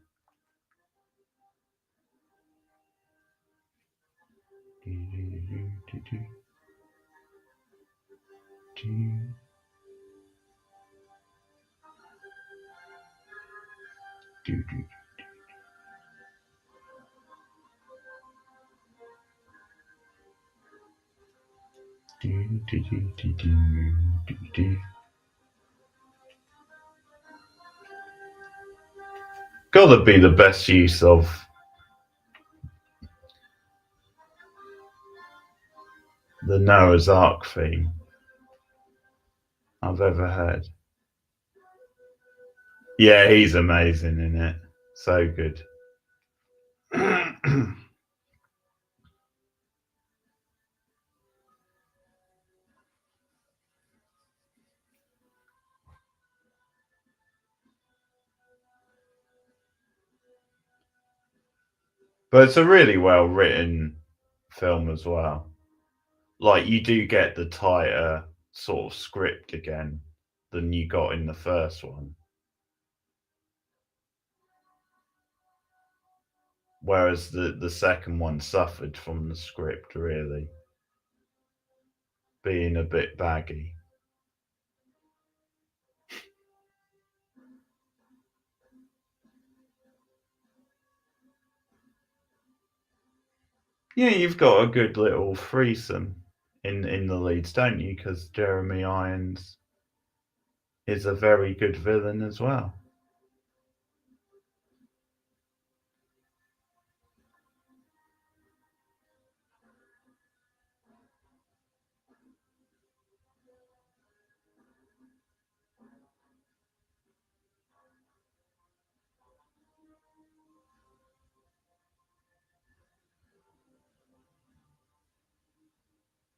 Gotta be the best use of the Noah's Ark theme I've ever heard. Yeah, he's amazing in it. So good. But it's a really well written film as well. Like, you do get the tighter sort of script again than you got in the first one. Whereas the second one suffered from the script, really being a bit baggy. Yeah, you've got a good little threesome in the leads, don't you? Because Jeremy Irons is a very good villain as well.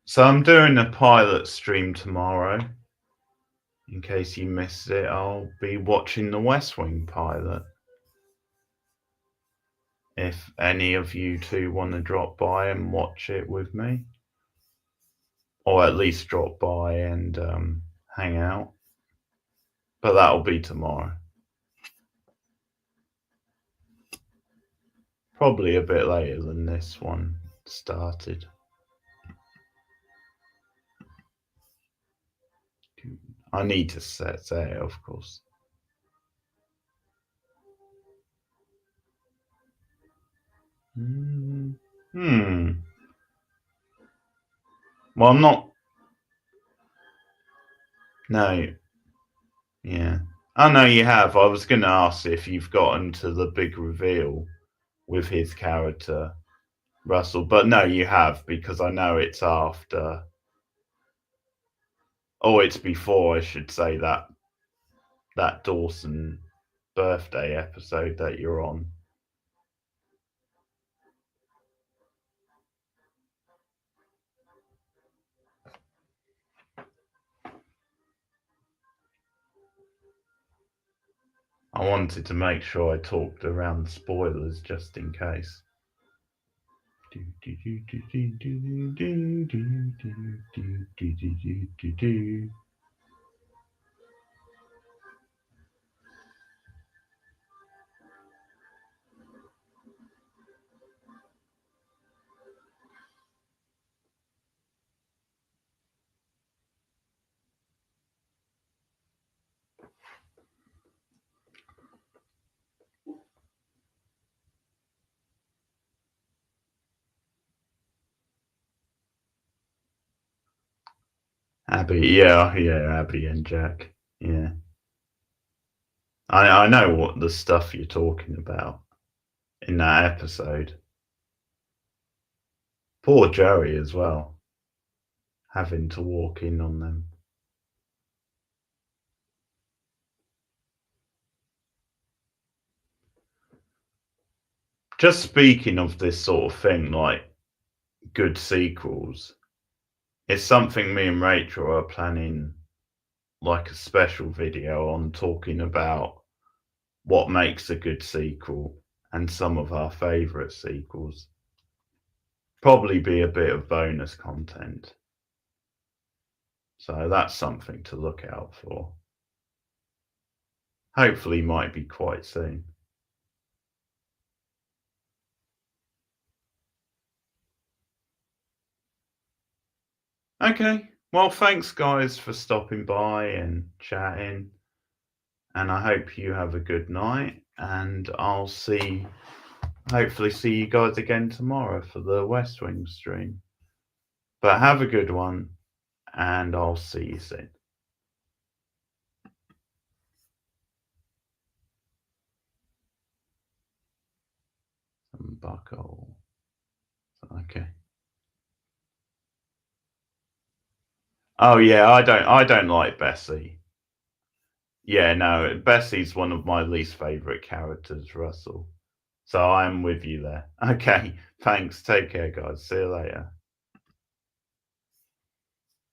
So I'm doing a pilot stream tomorrow. In case you missed it, I'll be watching the West Wing pilot. If any of you two want to drop by and watch it with me, or at least drop by and hang out. But that'll be tomorrow. Probably a bit later than this one started. I need to say it, of course. Well, I'm not. No. Yeah. I know you have. I was going to ask if you've gotten to the big reveal with his character, Russell. But no, you have, because I know it's after. Oh, it's before, I should say, that Dawson birthday episode that you're on. I wanted to make sure I talked around spoilers just in case. Abby, Abby and Jack. Yeah. I know what the stuff you're talking about in that episode. Poor Joey as well, having to walk in on them. Just speaking of this sort of thing, like good sequels, it's something me and Rachel are planning like a special video on, talking about what makes a good sequel and some of our favourite sequels. Probably be a bit of bonus content. So that's something to look out for. Hopefully might be quite soon. Okay, well, thanks guys for stopping by and chatting, and I hope you have a good night, and I'll hopefully see you guys again tomorrow for the West Wing stream. But have a good one, and I'll see you soon. Buckle. Okay. Oh yeah, I don't like Bessie. Yeah, no, Bessie's one of my least favourite characters, Russell. So I'm with you there. Okay, thanks. Take care, guys. See you later.